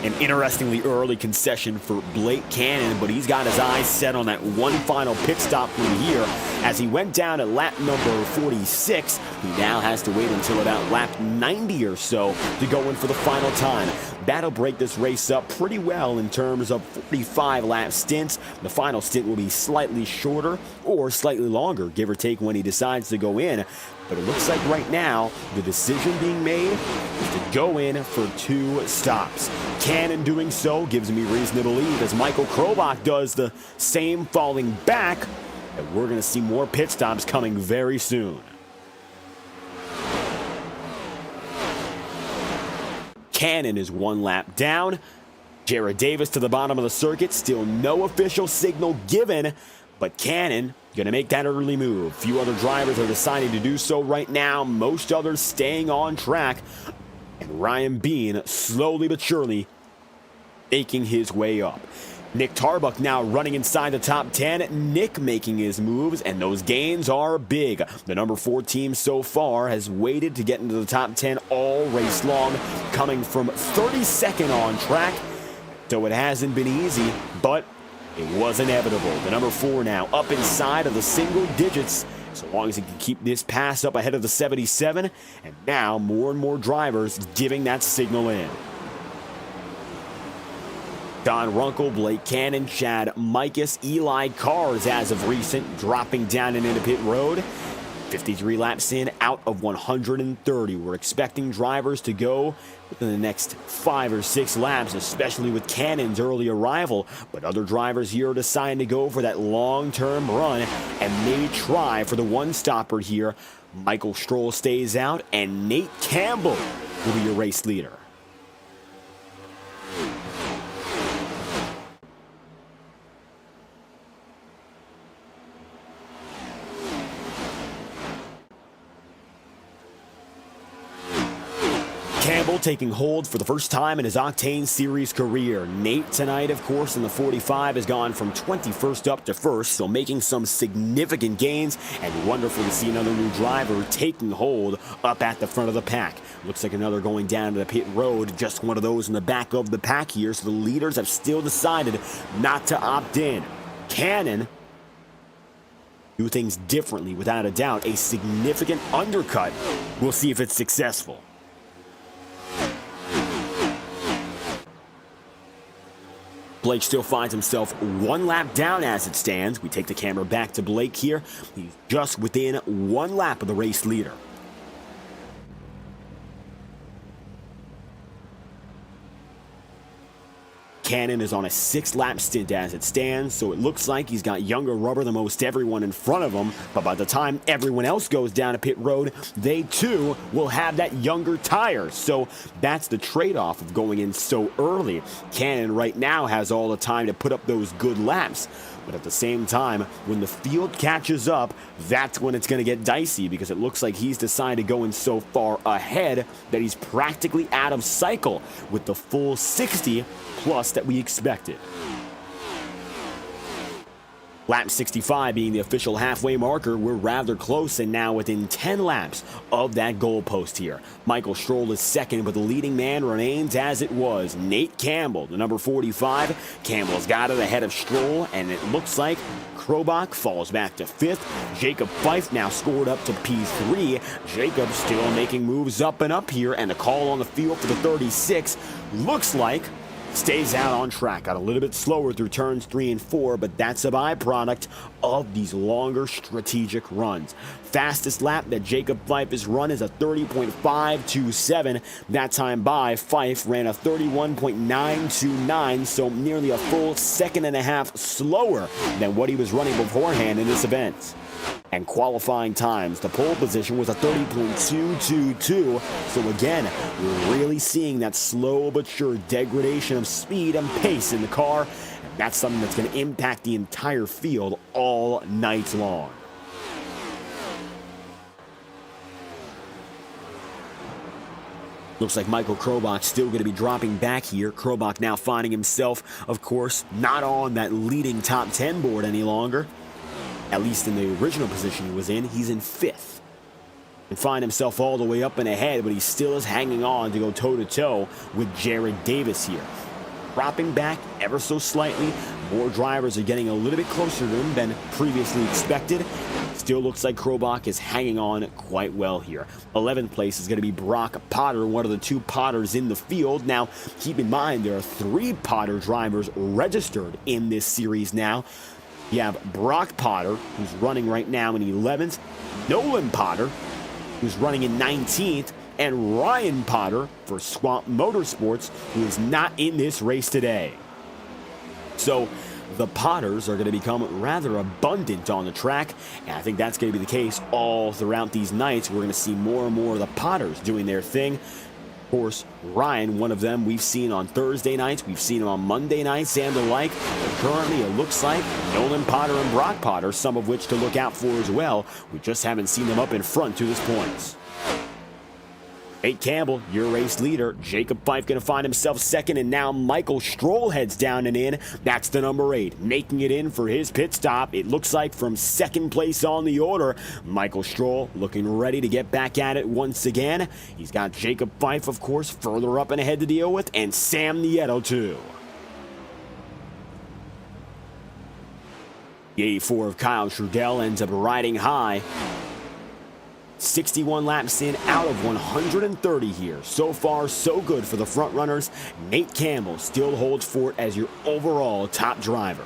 An interestingly early concession for Blake Cannon, but he's got his eyes set on that one final pit stop from here. As he went down at lap number 46, he now has to wait until about lap 90 or so to go in for the final time. That'll break this race up pretty well in terms of 45 lap stints. The final stint will be slightly shorter or slightly longer, give or take, when he decides to go in. But it looks like right now, the decision being made is to go in for 2 stops. Cannon doing so gives me reason to believe, as Michael Krobach does the same falling back, that we're going to see more pit stops coming very soon. Cannon is 1 lap down. Jared Davis to the bottom of the circuit. Still no official signal given, but Cannon going to make that early move. Few other drivers are deciding to do so right now. Most others staying on track. And Ryan Bean slowly but surely making his way up. Nick Tarbuck now running inside the top 10. Nick making his moves, and those gains are big. The number 4 team so far has waited to get into the top 10 all race long, coming from 32nd on track. So it hasn't been easy, but it was inevitable. The number 4 now up inside of the single digits, so long as he can keep this pass up ahead of the 77. And now more and more drivers giving that signal in. Don Runkle, Blake Cannon, Chad Mikus, Eli Cars as of recent dropping down and into pit road. 53 laps in out of 130. We're expecting drivers to go within the next 5 or 6 laps, especially with Cannon's early arrival. But other drivers here are deciding to go for that long-term run and maybe try for the one-stopper here. Michael Stroll stays out, and Nate Campbell will be your race leader. Campbell taking hold for the first time in his Octane Series career. Nate tonight, of course, in the 45 has gone from 21st up to 1st, so making some significant gains, and wonderful to see another new driver taking hold up at the front of the pack. Looks like another going down to the pit road, just one of those in the back of the pack here, so the leaders have still decided not to opt in. Cannon do things differently, without a doubt. A significant undercut. We'll see if it's successful. Blake still finds himself 1 lap down as it stands. We take the camera back to Blake here. He's just within 1 lap of the race leader. Cannon is on a 6-lap stint as it stands, so it looks like he's got younger rubber than most everyone in front of him, but by the time everyone else goes down to pit road, they too will have that younger tire. So that's the trade-off of going in so early. Cannon right now has all the time to put up those good laps, but at the same time, when the field catches up, that's when it's going to get dicey, because it looks like he's decided to go in so far ahead that he's practically out of cycle with the full 60 plus that we expected. Lap 65 being the official halfway marker, we're rather close and now within 10 laps of that goalpost here. Michael Stroll is second, but the leading man remains as it was. Nate Campbell, the number 45. Campbell's got it ahead of Stroll, and it looks like Krobach falls back to 5th. Jacob Fife now scored up to P3. Jacob still making moves up and up here, and the call on the field for the 36 looks like stays out on track. Got a little bit slower through turns 3 and 4, but that's a byproduct of these longer strategic runs. Fastest lap that Jacob Fife has run is a 30.527. That time by Fife ran a 31.929, so nearly a full second and a half slower than what he was running beforehand in this event. And qualifying times, the pole position was a 30.222. So again, we're really seeing that slow but sure degradation of speed and pace in the car. And that's something that's going to impact the entire field all night long. Looks like Michael Krobach still going to be dropping back here. Krobach now finding himself, of course, not on that leading top 10 board any longer. At least in the original position he was in, he's in 5th. And find himself all the way up and ahead, but he still is hanging on to go toe-to-toe with Jared Davis here. Dropping back ever so slightly. More drivers are getting a little bit closer to him than previously expected. Still looks like Krobach is hanging on quite well here. 11th place is going to be Brock Potter, one of the 2 Potters in the field. Now, keep in mind, there are 3 Potter drivers registered in this series now. You have Brock Potter, who's running right now in 11th, Nolan Potter, who's running in 19th, and Ryan Potter for Swamp Motorsports, who is not in this race today. So the Potters are going to become rather abundant on the track, and I think that's going to be the case all throughout these nights. We're going to see more and more of the Potters doing their thing. Of course, Ryan, one of them we've seen on Thursday nights, we've seen him on Monday nights and the like. But currently, it looks like Nolan Potter and Brock Potter, some of which to look out for as well. We just haven't seen them up in front to this point. Nate Campbell, your race leader. Jacob Fife going to find himself second, and now Michael Stroll heads down and in. That's the number 8, making it in for his pit stop. It looks like from second place on the order. Michael Stroll looking ready to get back at it once again. He's got Jacob Fife, of course, further up and ahead to deal with, and Sam Nieto too. The 84 of Kyle Trudell ends up riding high. 61 laps in out of 130 here. So far, so good for the front runners. Nate Campbell still holds fort as your overall top driver.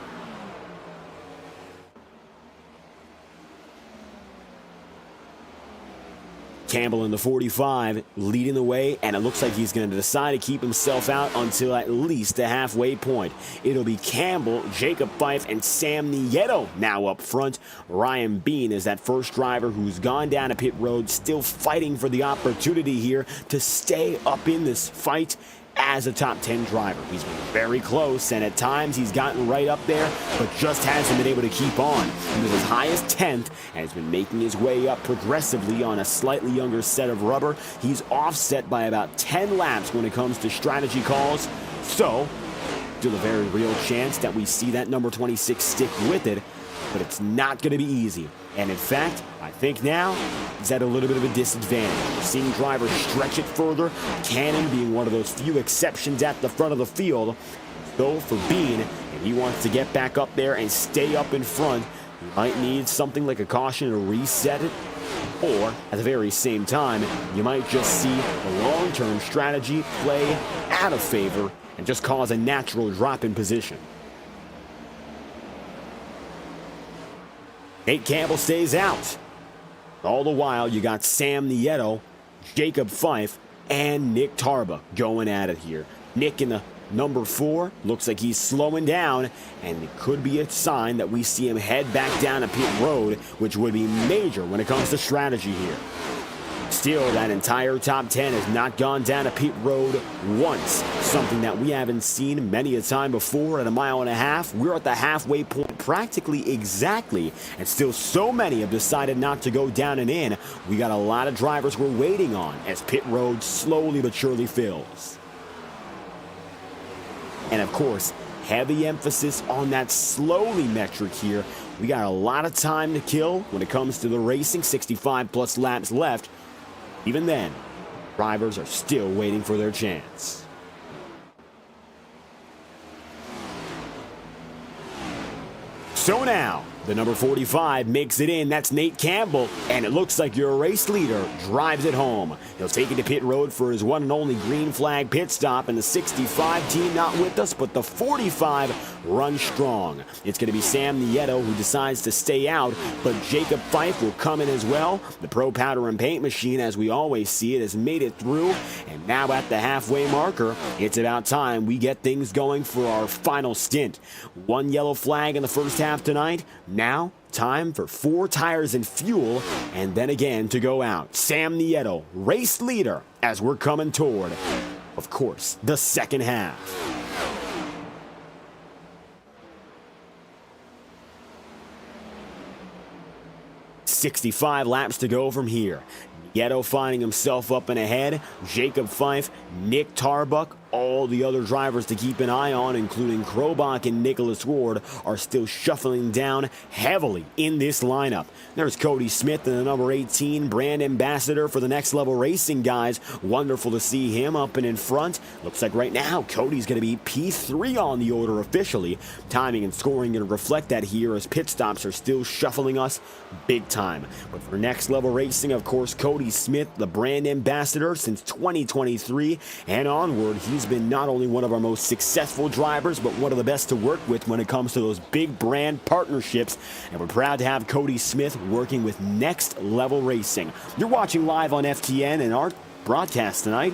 Campbell in the 45 leading the way, and it looks like he's going to decide to keep himself out until at least the halfway point. It'll be Campbell, Jacob Fife, and Sam Nieto now up front. Ryan Bean is that first driver who's gone down to pit road, still fighting for the opportunity here to stay up in this fight as a top 10 driver. He's been very close, and at times he's gotten right up there, but just hasn't been able to keep on. He was as high as 10th and has been making his way up progressively on a slightly younger set of rubber. He's offset by about 10 laps when it comes to strategy calls, so still a very real chance that we see that number 26 stick with it, but it's not going to be easy. And in fact, I think now he's at a little bit of a disadvantage. We're seeing drivers stretch it further, Cannon being one of those few exceptions at the front of the field. So for Bean, if he wants to get back up there and stay up in front, he might need something like a caution to reset it. Or, at the very same time, you might just see the long-term strategy play out of favor and just cause a natural drop in position. Nate Campbell stays out. All the while, you got Sam Nieto, Jacob Fife, and Nick Tarba going at it here. Nick in the Number 4 looks like he's slowing down, and it could be a sign that we see him head back down a pit road, which would be major when it comes to strategy here. Still, that entire top 10 has not gone down a pit road once, something that we haven't seen many a time before. At a mile and a half, we're at the halfway point practically exactly, and still so many have decided not to go down and in. We got a lot of drivers we're waiting on as pit road slowly but surely fills. And of course, heavy emphasis on that slowly metric here. We got a lot of time to kill when it comes to the racing, 65 plus laps left. Even then, drivers are still waiting for their chance. So now, the number 45 makes it in. That's Nate Campbell, and it looks like your race leader drives it home. He'll take it to pit road for his one and only green flag pit stop, and the 65 team not with us, but the 45 runs strong. It's going to be Sam Nieto who decides to stay out, but Jacob Fife will come in as well. The Pro Powder and Paint machine, as we always see it, has made it through, and now at the halfway marker, it's about time we get things going for our final stint. One yellow flag in the first half tonight. Now, time for 4 tires and fuel, and then again to go out. Sam Nieto, race leader, as we're coming toward, of course, the second half. "65 laps to go from here. Nieto finding himself up and ahead. Jacob Fife, Nick Tarbuck, all the other drivers to keep an eye on, including Krobach and Nicholas Ward, are still shuffling down heavily in this lineup. There's Cody Smith in the number 18 brand ambassador for the Next Level Racing guys. Wonderful to see him up and in front. Looks like right now Cody's going to be P3 on the order officially. Timing and scoring going to reflect that here as pit stops are still shuffling us big time. But for Next Level Racing, of course, Cody Smith, the brand ambassador since 2023 and onward. He's been not only one of our most successful drivers, but one of the best to work with when it comes to those big brand partnerships. And we're proud to have Cody Smith working with Next Level Racing. You're watching live on FTN, and our broadcast tonight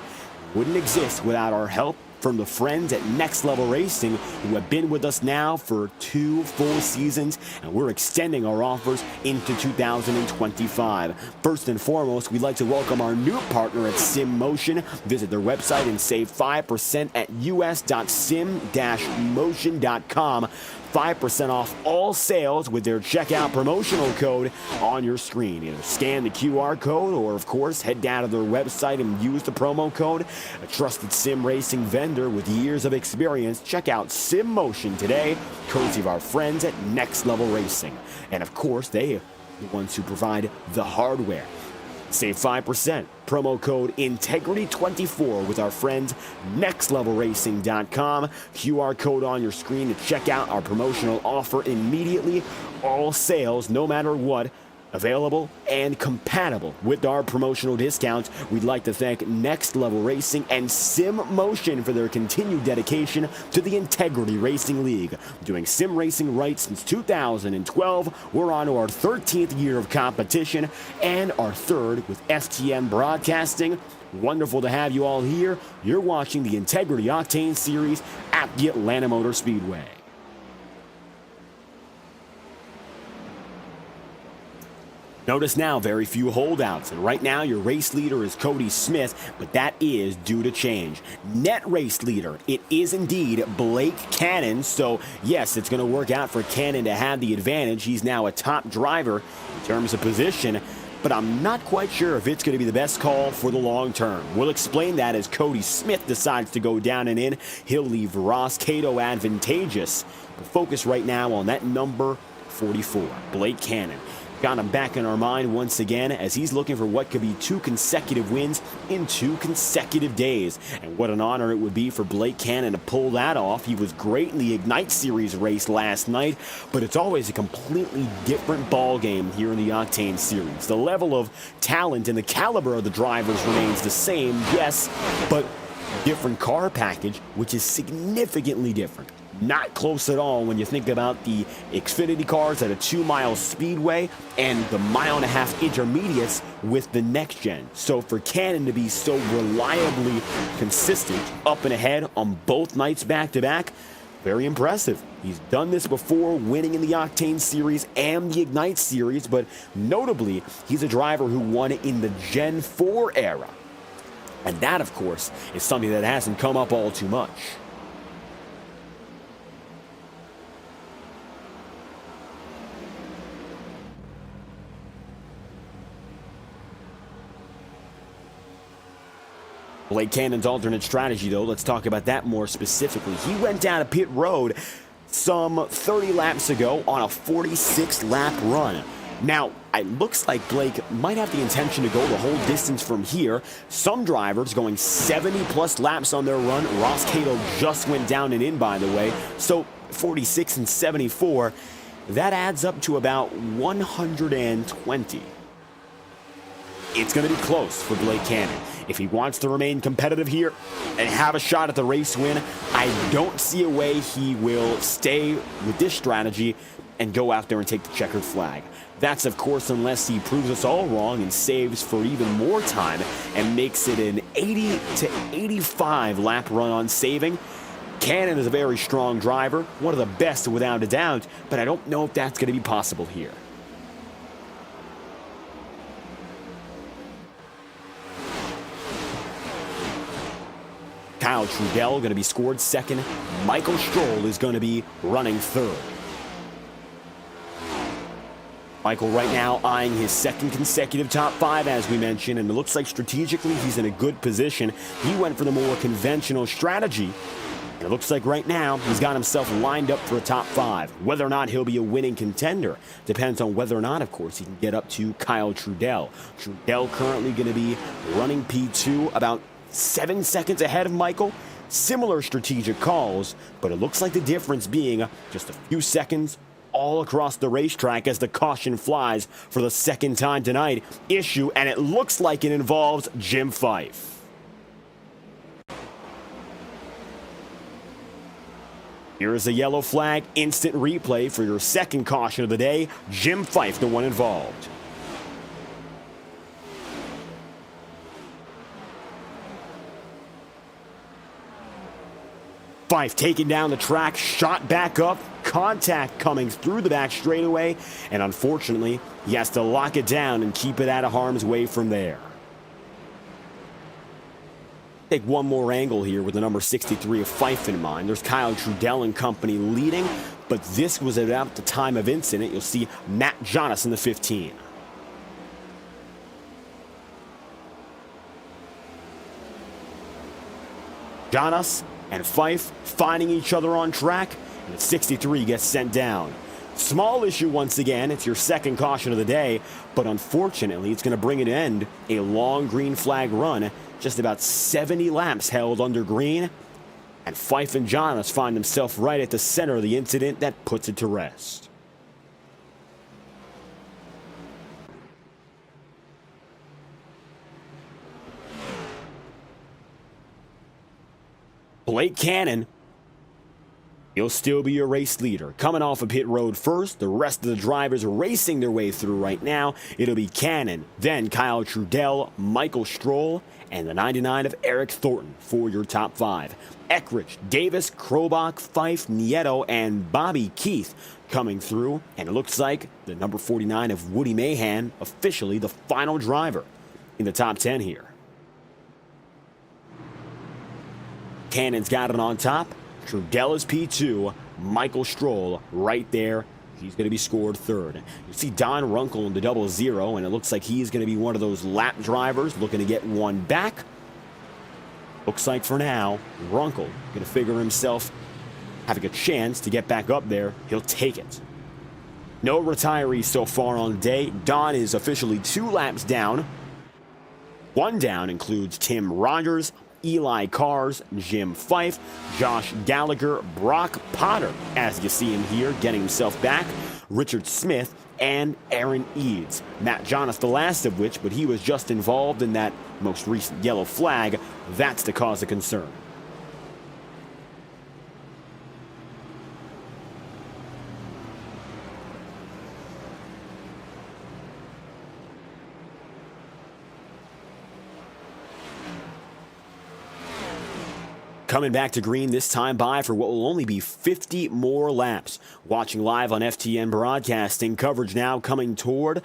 wouldn't exist without our help from the friends at Next Level Racing, who have been with us now for 2 full seasons, and we're extending our offers into 2025. First and foremost, we'd like to welcome our new partner at SimMotion. Visit their website and save 5% at us.sim-motion.com. 5% off all sales with their checkout promotional code on your screen. Either scan the QR code or, of course, head down to their website and use the promo code. A trusted sim racing vendor with years of experience. Check out SimMotion today, courtesy of our friends at Next Level Racing. And, of course, they are the ones who provide the hardware. Save 5%. Promo code Integrity24 with our friends nextlevelracing.com. QR code on your screen to check out our promotional offer immediately. All sales, no matter what, available and compatible with our promotional discounts. We'd like to thank Next Level Racing and SimMotion for their continued dedication to the Integrity Racing League. Doing sim racing right since 2012, we're on to our 13th year of competition and our 3rd with FTN Broadcasting. Wonderful to have you all here. You're watching the Integrity OCTANE Series at the Atlanta Motor Speedway. Notice now, very few holdouts, and right now your race leader is Cody Smith, but that is due to change. Net race leader, it is indeed Blake Cannon, so yes, it's going to work out for Cannon to have the advantage. He's now a top driver in terms of position, but I'm not quite sure if it's going to be the best call for the long term. We'll explain that as Cody Smith decides to go down and in. He'll leave Ross Cato advantageous, but focus right now on that number 44, Blake Cannon. Got him back in our mind once again as he's looking for what could be 2 consecutive wins in 2 consecutive days. And what an honor it would be for Blake Cannon to pull that off. He was great in the Ignite Series race last night, but it's always a completely different ball game here in the Octane Series. The level of talent and the caliber of the drivers remains the same, yes, but different car package, which is significantly different. Not close at all when you think about the Xfinity cars at a 2-mile speedway and the 1.5-mile intermediates with the next gen. So for Cannon to be so reliably consistent, up and ahead on both nights back-to-back, very impressive. He's done this before, winning in the Octane Series and the Ignite Series, but notably, he's a driver who won it in the Gen 4 era. And that, of course, is something that hasn't come up all too much. Blake Cannon's alternate strategy, though, let's talk about that more specifically. He went down a pit road some 30 laps ago on a 46-lap run. Now, it looks like Blake might have the intention to go the whole distance from here. Some drivers going 70-plus laps on their run. Ross Cato just went down and in, by the way. So 46 and 74, that adds up to about 120. It's going to be close for Blake Cannon. If he wants to remain competitive here and have a shot at the race win, I don't see a way he will stay with this strategy and go out there and take the checkered flag. That's, of course, unless he proves us all wrong and saves for even more time and makes it an 80 to 85 lap run on saving. Cannon is a very strong driver, one of the best without a doubt, but I don't know if that's going to be possible here. Kyle Trudell going to be scored second. Michael Stroll is going to be running third. Michael right now eyeing his second consecutive top 5, as we mentioned, and it looks like strategically he's in a good position. He went for the more conventional strategy, and it looks like right now he's got himself lined up for a top 5. Whether or not he'll be a winning contender depends on whether or not, of course, he can get up to Kyle Trudell. Trudell currently going to be running P2 about 7 seconds ahead of Michael. Similar strategic calls, but it looks like the difference being just a few seconds all across the racetrack as the caution flies for the second time tonight. Issue, and it looks like it involves Jim Fife. Here is a yellow flag, instant replay for your second caution of the day. Jim Fife, the one involved. Fife taking down the track, shot back up, contact coming through the back straightaway, and unfortunately, he has to lock it down and keep it out of harm's way from there. Take one more angle here with the number 63 of Fife in mind. There's Kyle Trudell and company leading, but this was about the time of incident. You'll see Matt Jonas in the 15. Jonas and Fife finding each other on track, and the 63 gets sent down. Small issue once again, it's your second caution of the day, but unfortunately it's going to bring an end a long green flag run, just about 70 laps held under green, and Fife and Jonas find themselves right at the center of the incident that puts it to rest. Blake Cannon, he'll still be your race leader. Coming off of pit road first, the rest of the drivers are racing their way through right now. It'll be Cannon, then Kyle Trudell, Michael Stroll, and the 99 of Eric Thornton for your top 5. Eckrich, Davis, Krobach, Fife, Nieto, and Bobby Keith coming through. And it looks like the number 49 of Woody Mahan, officially the final driver in the top 10 here. Cannon's got it on top. Trudell is P2. Michael Stroll right there. He's going to be scored third. You see Don Runkle in the 00, and it looks like he's going to be one of those lap drivers looking to get one back. Looks like for now, Runkle going to figure himself having a chance to get back up there. He'll take it. No retirees so far on the day. Don is officially 2 laps down. 1 down includes Tim Rogers, Eli Cars, Jim Fife, Josh Gallagher, Brock Potter, as you see him here, getting himself back, Richard Smith, and Aaron Eads. Matt Jonas, the last of which, but he was just involved in that most recent yellow flag. That's the cause of concern. Coming back to green this time by for what will only be 50 more laps. Watching live on FTN Broadcasting, coverage now coming toward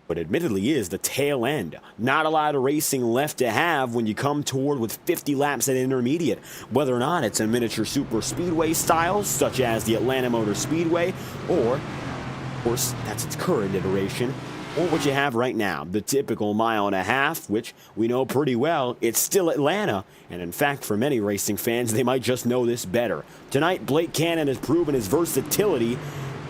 but admittedly is the tail end. Not a lot of racing left to have when you come toward with 50 laps at intermediate. Whether or not it's a miniature super speedway styles, such as the Atlanta Motor Speedway, or, of course, that's its current iteration, or what you have right now, the typical mile and a half, which we know pretty well, it's still Atlanta. And in fact, for many racing fans, they might just know this better. Tonight, Blake Cannon has proven his versatility,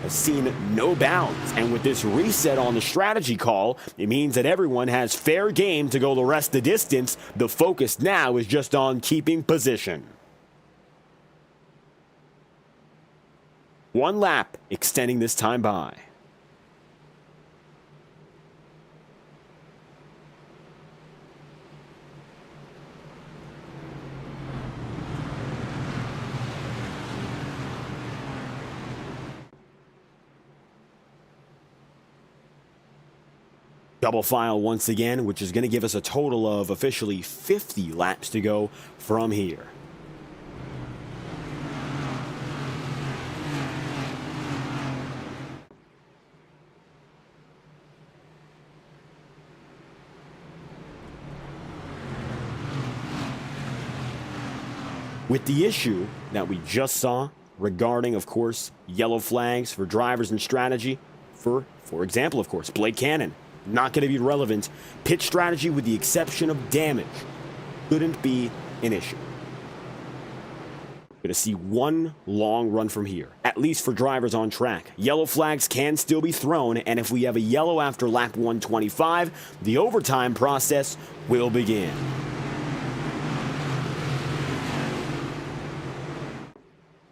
has seen no bounds, and with this reset on the strategy call, it means that everyone has fair game to go the rest of the distance. The focus now is just on keeping position. One lap extending this time by. Double file once again, which is going to give us a total of officially 50 laps to go from here. With the issue that we just saw regarding, of course, yellow flags for drivers and strategy, for example, of course, Blake Cannon. Not going to be relevant. Pit strategy, with the exception of damage, couldn't be an issue. Going to see one long run from here, at least for drivers on track. Yellow flags can still be thrown, and if we have a yellow after lap 125, the overtime process will begin.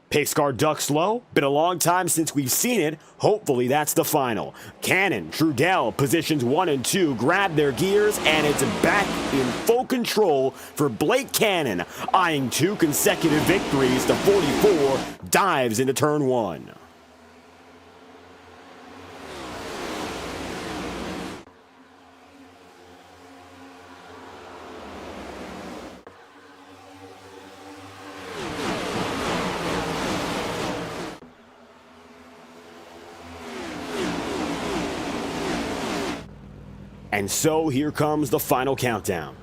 Pace car ducks low. Been a long time since we've seen it. Hopefully that's the final. Cannon, Trudell, positions 1 and 2, grab their gears, and it's back in full control for Blake Cannon, eyeing 2 consecutive victories. The 44 dives into turn 1. And so here comes the final countdown.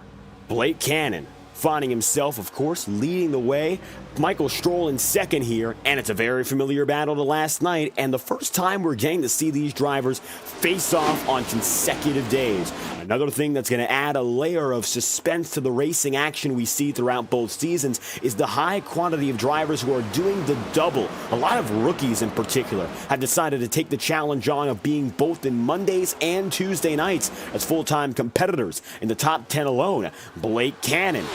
Blake Cannon finding himself, of course, leading the way. Michael Stroll in second here, and it's a very familiar battle to last night, and the first time we're getting to see these drivers face off on consecutive days. Another thing that's going to add a layer of suspense to the racing action we see throughout both seasons is the high quantity of drivers who are doing the double. A lot of rookies in particular have decided to take the challenge on of being both in Mondays and Tuesday nights as full-time competitors. In the top 10 alone, Blake Cannon,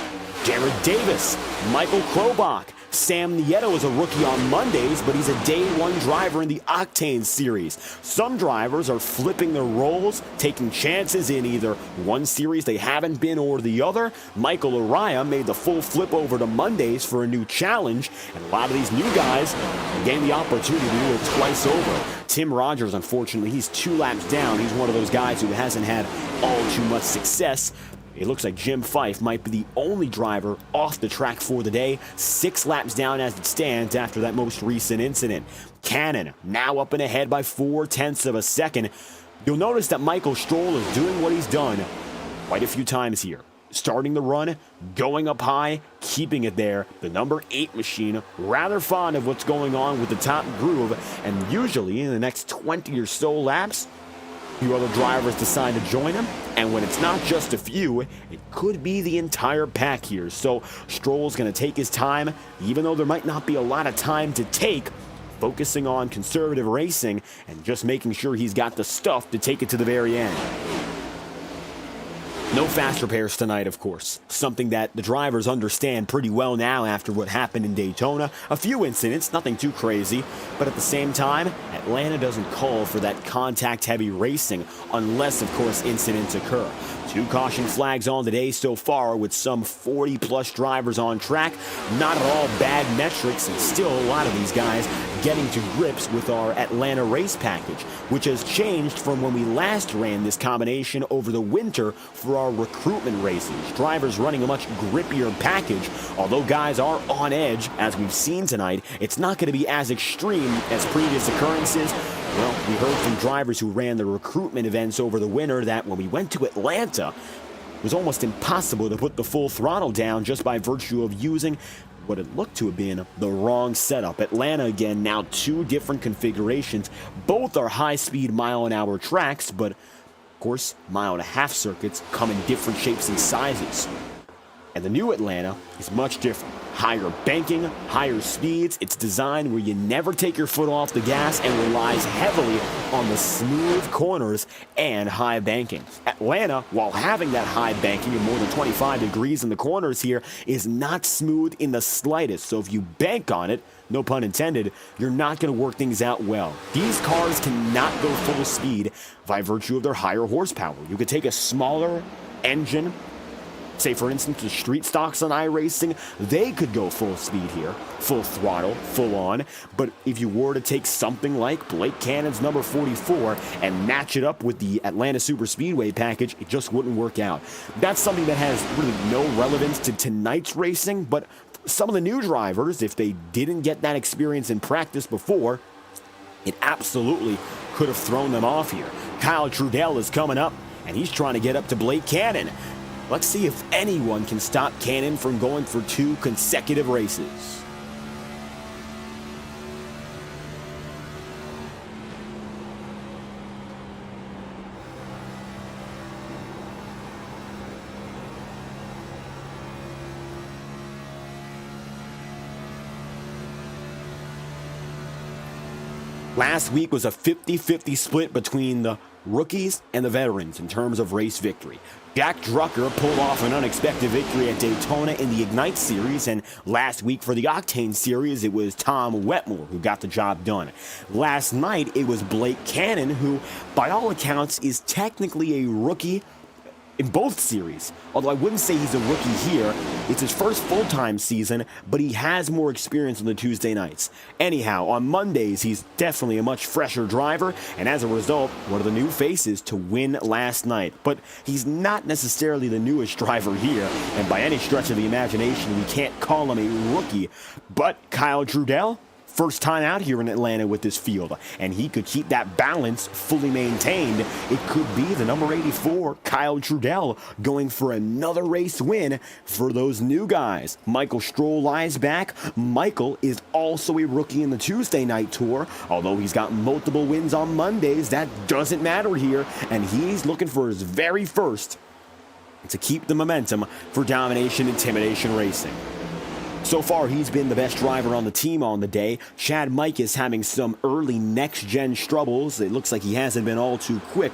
Jared Davis, Michael Krobach, Sam Nieto is a rookie on Mondays, but he's a day one driver in the Octane Series. Some drivers are flipping their roles, taking chances in either one series they haven't been or the other. Michael Araya made the full flip over to Mondays for a new challenge, and a lot of these new guys are getting the opportunity to do it twice over. Tim Rogers, unfortunately, he's 2 laps down. He's one of those guys who hasn't had all too much success. It looks like Jim Fife might be the only driver off the track for the day, 6 laps down as it stands after that most recent incident. Cannon now up and ahead by 0.4 of a second. You'll notice that Michael Stroll is doing what he's done quite a few times here. Starting the run, going up high, keeping it there. The number 8 machine, rather fond of what's going on with the top groove, and usually in the next 20 or so laps, a few other drivers decide to join him, and when it's not just a few, it could be the entire pack here. So Stroll's going to take his time, even though there might not be a lot of time to take, focusing on conservative racing and just making sure he's got the stuff to take it to the very end. No fast repairs tonight, of course. Something that the drivers understand pretty well now after what happened in Daytona. A few incidents, nothing too crazy, but at the same time, Atlanta doesn't call for that contact-heavy racing unless, of course, incidents occur. 2 caution flags on the day so far with some 40-plus drivers on track. Not at all bad metrics, and still a lot of these guys getting to grips with our Atlanta race package, which has changed from when we last ran this combination over the winter for our recruitment races. Drivers running a much grippier package. Although guys are on edge, as we've seen tonight, it's not going to be as extreme as previous occurrences. Well, we heard from drivers who ran the recruitment events over the winter that when we went to Atlanta, it was almost impossible to put the full throttle down just by virtue of using what it looked to have been the wrong setup. Atlanta, again, now 2 different configurations. Both are high-speed mile-an-hour tracks, but, of course, mile-and-a-half circuits come in different shapes and sizes. And the new Atlanta is much different. Higher banking, higher speeds. It's designed where you never take your foot off the gas and relies heavily on the smooth corners and high banking. Atlanta, while having that high banking of more than 25 degrees in the corners here, is not smooth in the slightest. So if you bank on it, no pun intended, you're not going to work things out well. These cars cannot go full speed by virtue of their higher horsepower. You could take a smaller engine, say, for instance, the street stocks on iRacing, they could go full speed here, full throttle, full on. But if you were to take something like Blake Cannon's number 44 and match it up with the Atlanta SuperSpeedway package, it just wouldn't work out. That's something that has really no relevance to tonight's racing, but some of the new drivers, if they didn't get that experience in practice before, it absolutely could have thrown them off here. Kyle Trudell is coming up, and he's trying to get up to Blake Cannon. Let's see if anyone can stop Cannon from going for 2 consecutive races. Last week was a 50-50 split between the rookies and the veterans in terms of race victory. Jack Drucker pulled off an unexpected victory at Daytona in the Ignite Series, and last week for the Octane Series, it was Tom Wetmore who got the job done. Last night, it was Blake Cannon, who, by all accounts, is technically a rookie in both series. Although I wouldn't say he's a rookie here. It's his first full-time season, but he has more experience on the Tuesday nights. Anyhow, on Mondays, he's definitely a much fresher driver, and as a result, one of the new faces to win last night. But he's not necessarily the newest driver here, and by any stretch of the imagination, we can't call him a rookie. But Kyle Trudell, first time out here in Atlanta with this field, and he could keep that balance fully maintained. It could be the number 84, Kyle Trudell, going for another race win for those new guys. Michael Stroll lies back. Michael is also a rookie in the Tuesday night tour. Although he's got multiple wins on Mondays, that doesn't matter here, and he's looking for his very first to keep the momentum for Domination Intimidation Racing. So far, he's been the best driver on the team on the day. Chad Mike is having some early next-gen struggles. It looks like he hasn't been all too quick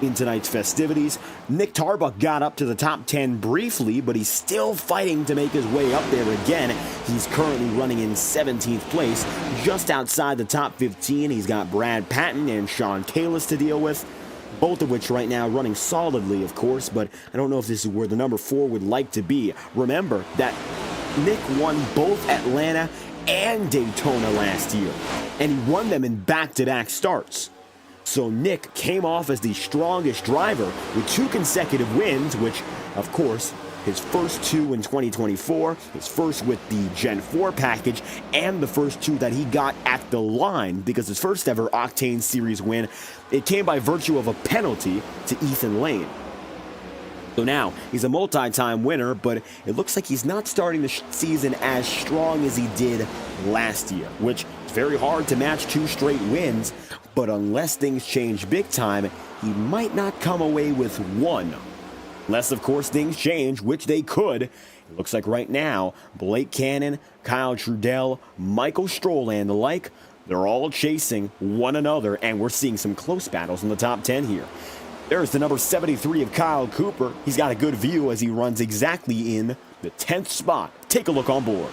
in tonight's festivities. Nick Tarbuck got up to the top 10 briefly, but he's still fighting to make his way up there again. He's currently running in 17th place, just outside the top 15. He's got Brad Patton and Sean Kalis to deal with, both of which right now running solidly, of course, but I don't know if this is where the number 4 would like to be. Remember that Nick won both Atlanta and Daytona last year, and he won them in back-to-back starts. So Nick came off as the strongest driver with 2 consecutive wins, which, of course, his first 2 in 2024, his first with the Gen 4 package, and the first 2 that he got at the line, because his first ever Octane Series win, it came by virtue of a penalty to Ethan Lane. So now, he's a multi-time winner, but it looks like he's not starting the season as strong as he did last year, which is very hard to match 2 straight wins, but unless things change big time, he might not come away with 1. Unless, of course, things change, which they could. It looks like right now, Blake Cannon, Kyle Trudell, Michael Stroll, and the like, they're all chasing one another, and we're seeing some close battles in the top 10 here. There's the number 73 of Kyle Cooper. He's got a good view as he runs exactly in the 10th spot. Take a look on board.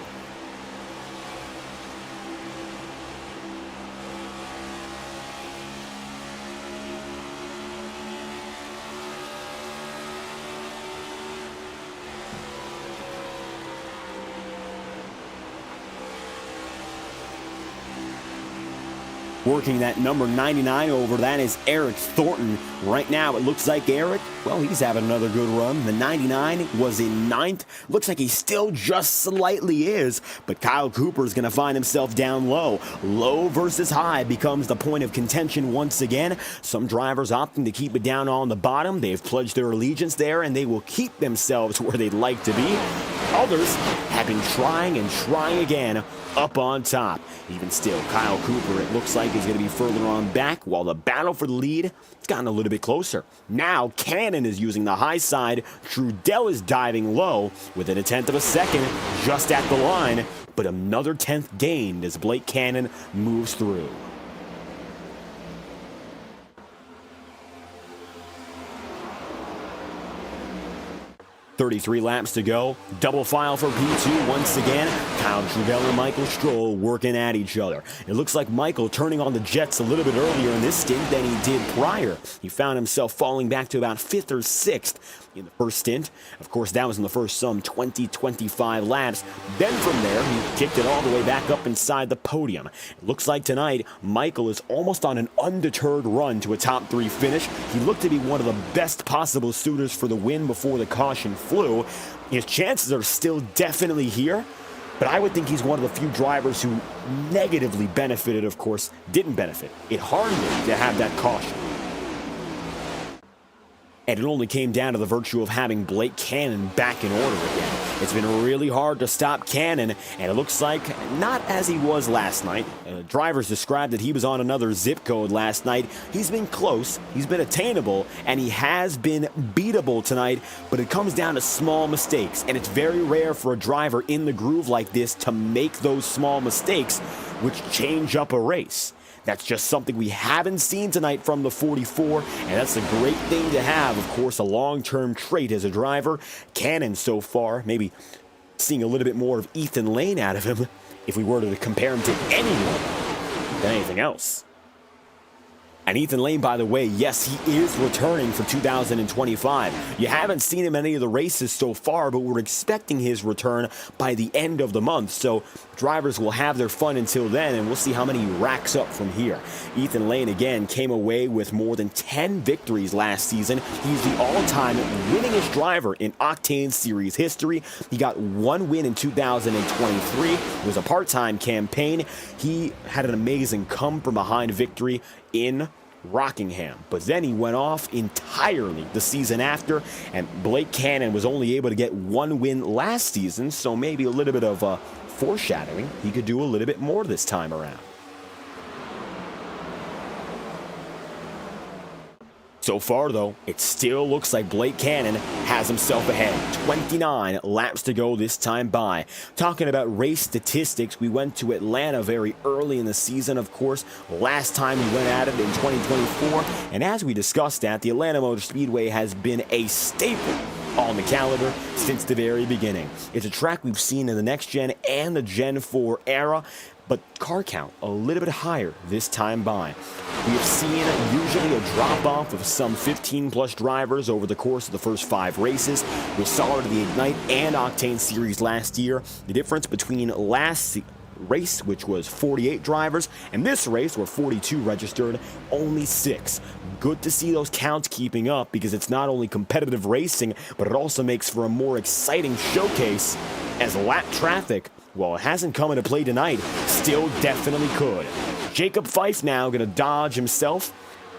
Working that number 99 over, that is Eric Thornton. Right now, it looks like Eric, well, he's having another good run. The 99 was in 9th. Looks like he still just slightly is, but Kyle Cooper is going to find himself down low. Low versus high becomes the point of contention once again. Some drivers opting to keep it down on the bottom. They've pledged their allegiance there, and they will keep themselves where they'd like to be. Others have been trying and trying again up on top. Even still, Kyle Cooper, it looks like, is going to be further on back, while the battle for the lead has gotten a little bit closer. Now, Cannon is using the high side. Trudell is diving low within a tenth of a second, just at the line, but another 10th gained as Blake Cannon moves through. 33 laps to go. Double file for P2 once again. Kyle Trudell and Michael Stroll working at each other. It looks like Michael turning on the jets a little bit earlier in this stint than he did prior. He found himself falling back to about 5th or 6th in the first stint. Of course, that was in the first some 20-25 laps. Then from there, he kicked it all the way back up inside the podium. It looks like tonight, Michael is almost on an undeterred run to a top 3 finish. He looked to be one of the best possible suitors for the win before the caution flew. His chances are still definitely here, but I would think he's one of the few drivers who negatively benefited, of course, didn't benefit. It harmed him to have that caution. And it only came down to the virtue of having Blake Cannon back in order again. It's been really hard to stop Cannon, and it looks like not as he was last night. Drivers described that he was on another zip code last night. He's been close, he's been attainable, and he has been beatable tonight, but it comes down to small mistakes, and it's very rare for a driver in the groove like this to make those small mistakes, which change up a race. That's just something we haven't seen tonight from the 44, and that's a great thing to have, of course, a long-term trait as a driver. Cannon so far, maybe seeing a little bit more of Ethan Lane out of him, if we were to compare him to anyone than anything else. And Ethan Lane, by the way, yes, he is returning for 2025. You haven't seen him in any of the races so far, but we're expecting his return by the end of the month. So drivers will have their fun until then, and we'll see how many he racks up from here. Ethan Lane, again, came away with more than 10 victories last season. He's the all-time winningest driver in Octane Series history. He got 1 win in 2023. It was a part-time campaign. He had an amazing come-from-behind victory in Rockingham, but then he went off entirely the season after, and Blake Cannon was only able to get 1 win last season, so maybe a little bit of foreshadowing. He could do a little bit more this time around. So far, though, it still looks like Blake Cannon has himself ahead. 29 laps to go this time by. Talking about race statistics, we went to Atlanta very early in the season, of course. Last time we went at it in 2024. And as we discussed that, the Atlanta Motor Speedway has been a staple on the calendar since the very beginning. It's a track we've seen in the Next-Gen and the Gen 4 era, but car count a little bit higher this time by. We have seen usually a drop-off of some 15-plus drivers over the course of the first 5 races. We saw it in the Ignite and Octane Series last year. The difference between last race, which was 48 drivers, and this race, where 42 registered, only 6. Good to see those counts keeping up, because it's not only competitive racing, but it also makes for a more exciting showcase, as lap traffic, well, it hasn't come into play tonight, still definitely could. Jacob Fife now going to dodge himself.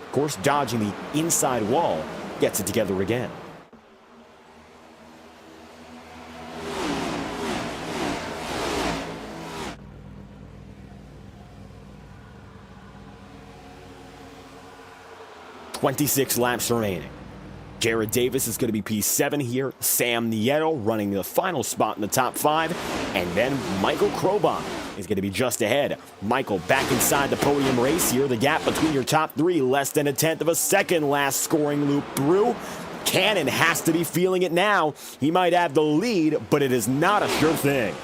Of course, dodging the inside wall, gets it together again. "26 laps remaining. Jared Davis is going to be P7 here. Sam Nieto running the final spot in the top 5. And then Michael Krobach is going to be just ahead. Michael back inside the podium race here. The gap between your top 3, less than a tenth of a second. Last scoring loop through. Cannon has to be feeling it now. He might have the lead, but it is not a sure thing.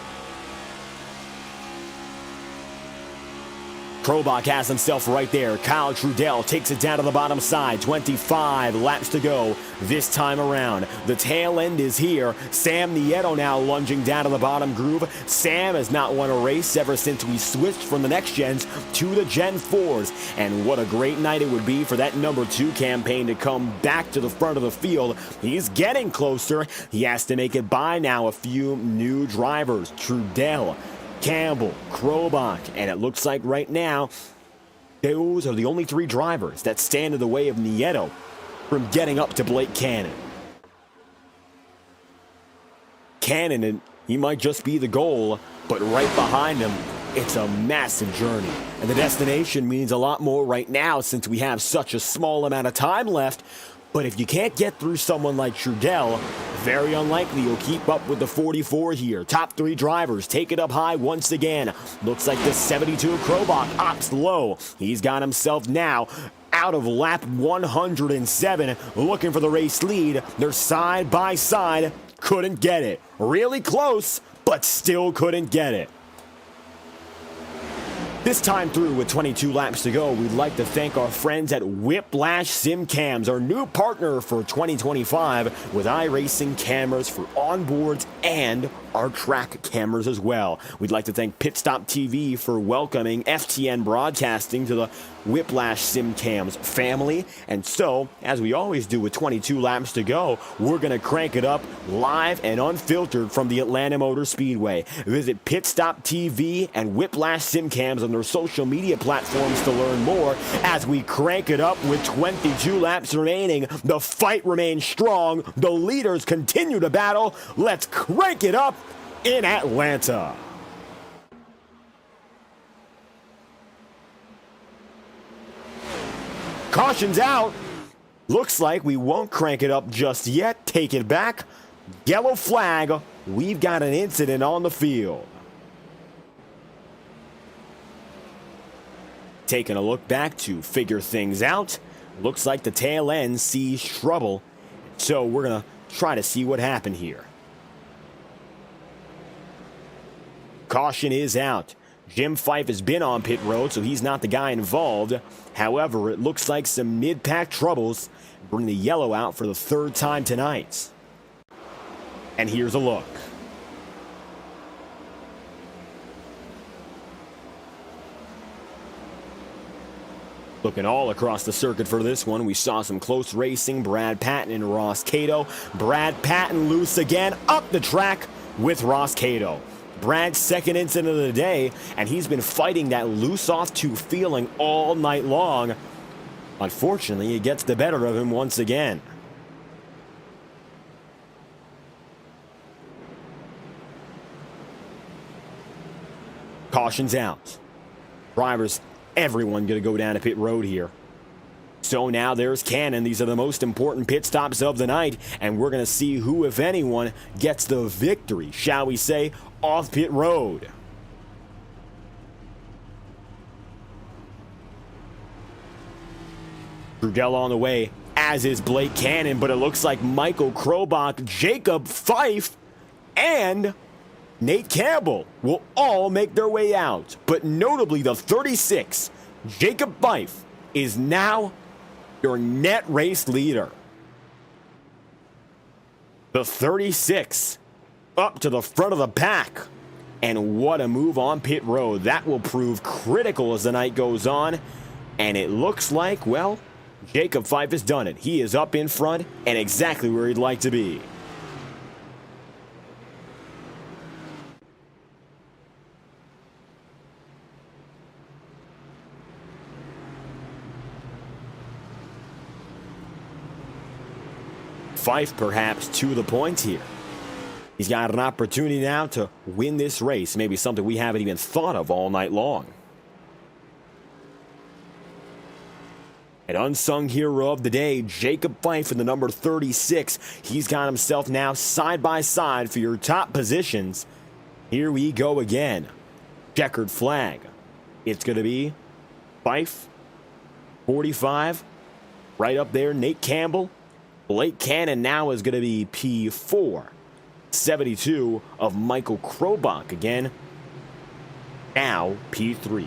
Krobach has himself right there. Kyle Trudell takes it down to the bottom side. 25 laps to go this time around. The tail end is here. Sam Nieto now lunging down to the bottom groove. Sam has not won a race ever since we switched from the next gens to the Gen 4s. And what a great night it would be for that number 2 campaign to come back to the front of the field. He's getting closer. He has to make it by now a few new drivers. Trudell, Campbell, Krobach, and it looks like right now those are the only 3 drivers that stand in the way of Nieto from getting up to Blake Cannon. Cannon, and he might just be the goal, but right behind him, it's a massive journey. And the destination means a lot more right now since we have such a small amount of time left. But if you can't get through someone like Trudell, very unlikely you'll keep up with the 44 here. Top 3 drivers take it up high once again. Looks like the 72 Krobach opts low. He's got himself now out of lap 107, looking for the race lead. They're side by side. Couldn't get it. Really close, but still couldn't get it. This time through with 22 laps to go, we'd like to thank our friends at Whiplash SimCams, our new partner for 2025 with iRacing cameras for onboards and our track cameras as well. We'd like to thank Pit Stop TV for welcoming FTN Broadcasting to the Whiplash SimCams family. And so, as we always do with 22 laps to go, we're going to crank it up live and unfiltered from the Atlanta Motor Speedway. Visit Pit Stop TV and Whiplash SimCams on their social media platforms to learn more. As we crank it up with 22 laps remaining, the fight remains strong. The leaders continue to battle. Let's crank it up in Atlanta. Caution's out. Looks like we won't crank it up just yet. Take it back. Yellow flag. We've got an incident on the field. Taking a look back to figure things out. Looks like the tail end sees trouble. So we're going to try to see what happened here. Caution is out. Jim Fife has been on pit road, so he's not the guy involved. However, it looks like some mid-pack troubles bring the yellow out for the 3rd time tonight. And here's a look. Looking all across the circuit for this one, we saw some close racing. Brad Patton and Ross Cato. Brad Patton loose again up the track with Ross Cato. Brad's 2nd incident of the day, and he's been fighting that loose off 2 feeling all night long. Unfortunately, it gets the better of him once again. Caution's out. Drivers, everyone going to go down to pit road here. So now there's Cannon. These are the most important pit stops of the night, and we're going to see who, if anyone, gets the victory, shall we say, off pit road. Trudell on the way, as is Blake Cannon, but it looks like Michael Krobach, Jacob Fife, and Nate Campbell will all make their way out. But notably, the 36, Jacob Fife, is now your net race leader. The 36 up to the front of the pack. And what a move on pit road. That will prove critical as the night goes on. And it looks like, well, Jacob Fife has done it. He is up in front and exactly where he'd like to be. Fife perhaps to the point here. He's got an opportunity now to win this race. Maybe something we haven't even thought of all night long. An unsung hero of the day, Jacob Fife in the number 36. He's got himself now side by side for your top positions. Here we go again. Checkered flag. It's going to be Fife, 45. Right up there, Nate Campbell. Blake Cannon now is going to be P4. 72 of Michael Krobach again. Now P3.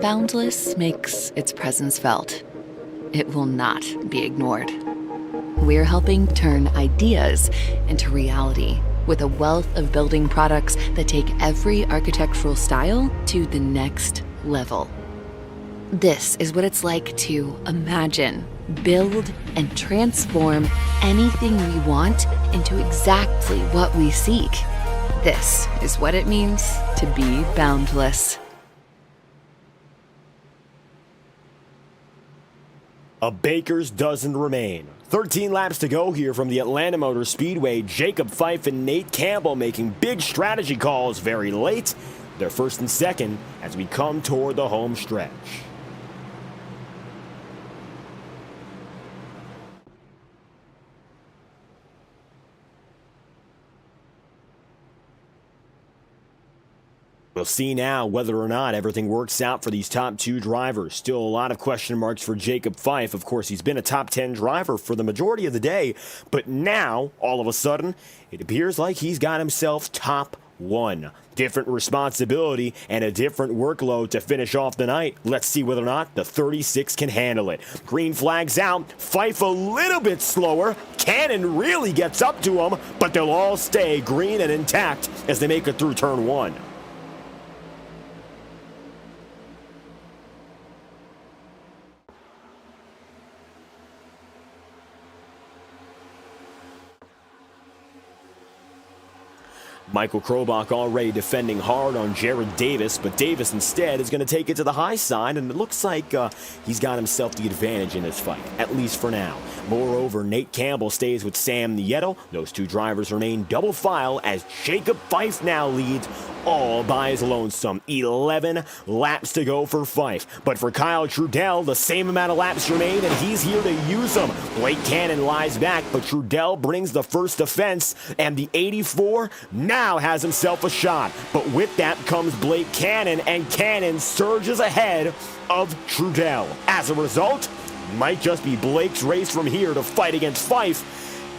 Boundless makes its presence felt. It will not be ignored. We're helping turn ideas into reality with a wealth of building products that take every architectural style to the next level. This is what it's like to imagine, build, and transform anything we want into exactly what we seek. This is what it means to be boundless. A baker's dozen remain. 13 laps to go here from the Atlanta Motor Speedway. Jacob Fife and Nate Campbell making big strategy calls very late. They're first and second as we come toward the home stretch. We'll see now whether or not everything works out for these top two drivers. Still a lot of question marks for Jacob Fife. Of course, he's been a top 10 driver for the majority of the day, but now, all of a sudden, it appears like he's got himself top one. Different responsibility and a different workload to finish off the night. Let's see whether or not the 36 can handle it. Green flag's out. Fife a little bit slower. Cannon really gets up to him, but they'll all stay green and intact as they make it through turn one. Michael Krobach already defending hard on Jared Davis, but Davis instead is going to take it to the high side, and it looks like he's got himself the advantage in this fight, at least for now. Moreover, Nate Campbell stays with Sam Nieto. Those two drivers remain double file as Jacob Fife now leads all by his lonesome. 11 laps to go for Fife. But for Kyle Trudell, the same amount of laps remain, and he's here to use them. Blake Cannon lies back, but Trudell brings the first defense, and the 84 now has himself a shot. But with that comes Blake Cannon, and Cannon surges ahead of Trudell. As a result, it might just be Blake's race from here to fight against Fife.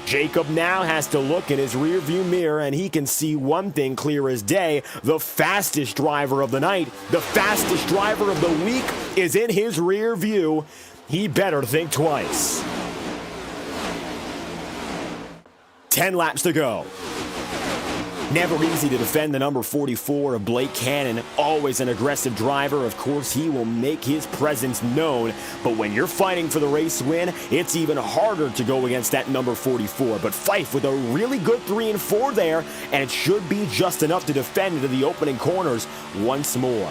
Jacob now has to look in his rearview mirror, and he can see one thing clear as day. The fastest driver of the night, the fastest driver of the week is in his rear view. He better think twice. 10 laps to go. Never easy to defend the number 44 of Blake Cannon. Always an aggressive driver. Of course, he will make his presence known. But when you're fighting for the race win, it's even harder to go against that number 44. But Fife with a really good 3 and 4 there, and it should be just enough to defend into the opening corners once more.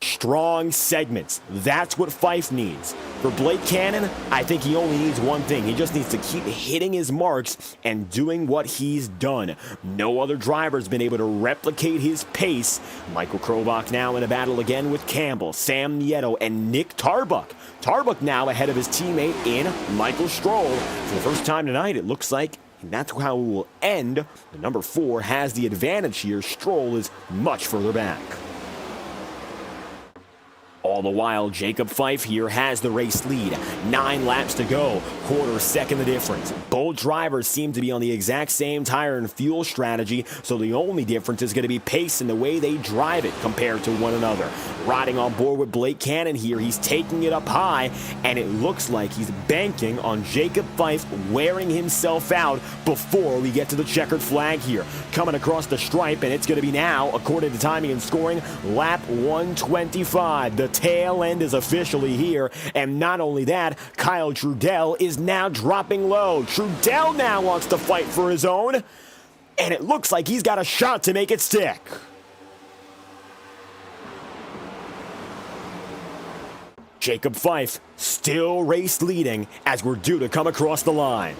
Strong segments. That's what Fife needs. For Blake Cannon, I think he only needs one thing. He just needs to keep hitting his marks and doing what he's done. No other driver's been able to replicate his pace. Michael Krobach now in a battle again with Campbell, Sam Nieto, and Nick Tarbuck. Tarbuck now ahead of his teammate in Michael Stroll. For the first time tonight, it looks like that's how it will end. The number 4 has the advantage here. Stroll is much further back. All the while, Jacob Fife here has the race lead. 9 laps to go, quarter second the difference. Both drivers seem to be on the exact same tire and fuel strategy, so the only difference is going to be pace in the way they drive it compared to one another. Riding on board with Blake Cannon here, he's taking it up high, and it looks like he's banking on Jacob Fife wearing himself out before we get to the checkered flag here. Coming across the stripe, and it's going to be now, according to timing and scoring, lap 125. The tail end is officially here, and not only that, Kyle Trudell is now dropping low. Trudell now wants to fight for his own, and it looks like he's got a shot to make it stick. Jacob Fife still race leading as we're due to come across the line.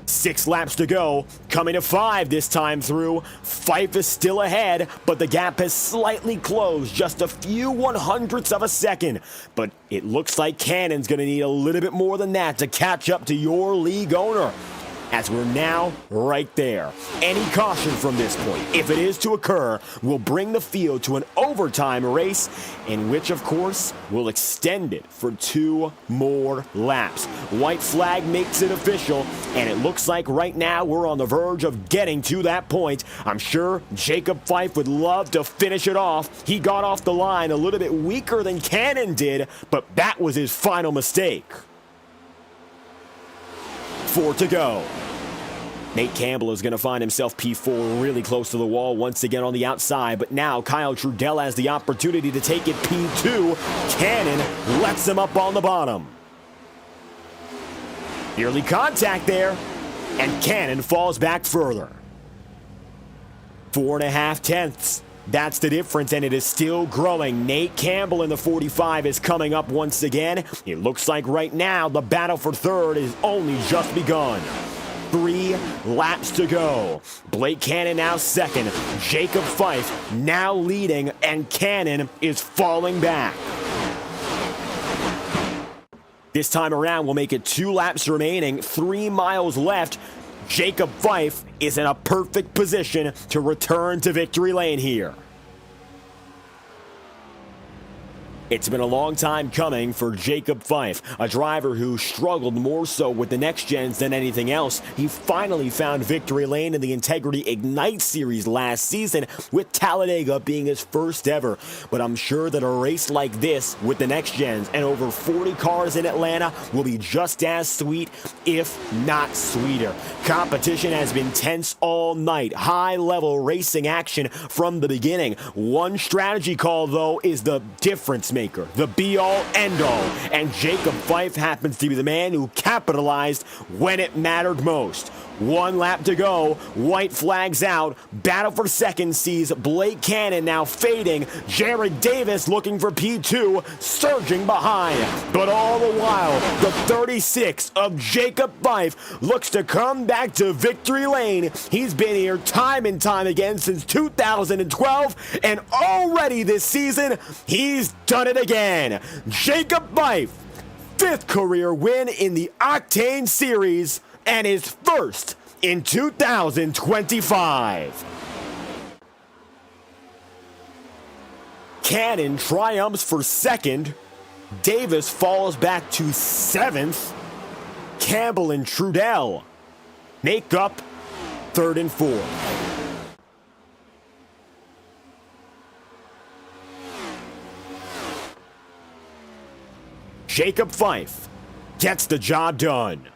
6 laps to go, coming to 5 this time through. Fife is still ahead, but the gap has slightly closed, just a few 100ths of a second. But it looks like Cannon's going to need a little bit more than that to catch up to your league owner. as we're now right there. Any caution from this point, if it is to occur, will bring the field to an overtime race, in which, of course, will extend it for 2 more laps. White flag makes it official, and it looks like right now we're on the verge of getting to that point. I'm sure Jacob Fife would love to finish it off. He got off the line a little bit weaker than Cannon did, but that was his final mistake. 4 to go. Nate Campbell is going to find himself P4 really close to the wall once again on the outside, but now Kyle Trudell has the opportunity to take it P2. Cannon lets him up on the bottom. Nearly contact there, and Cannon falls back further. 4.5 tenths. That's the difference, and it is still growing. Nate Campbell in the 45 is coming up once again. It looks like right now the battle for third is only just begun. 3 laps to go. Blake Cannon now second. Jacob Fife now leading, and Cannon is falling back. This time around, we'll make it 2 laps remaining, 3 miles left. Jacob Fife is in a perfect position to return to victory lane here. It's been a long time coming for Jacob Fife, a driver who struggled more so with the next gens than anything else. He finally found victory lane in the Integrity Ignite Series last season, with Talladega being his first ever. But I'm sure that a race like this with the next gens and over 40 cars in Atlanta will be just as sweet, if not sweeter. Competition has been tense all night. High-level racing action from the beginning. One strategy call, though, is the difference maker, the be-all, end-all, and Jacob Fife happens to be the man who capitalized when it mattered most. 1 lap to go, white flags out, battle for second sees Blake Cannon now fading, Jared Davis looking for P2, surging behind, but all the while, the 36 of Jacob Fife looks to come back to victory lane. He's been here time and time again since 2012, and already this season, he's done it again. Jacob Fife, 5th career win in the Octane Series, and his first in 2025. Cannon triumphs for second. Davis falls back to 7th. Campbell and Trudell make up 3rd and 4th. Jacob Fife gets the job done.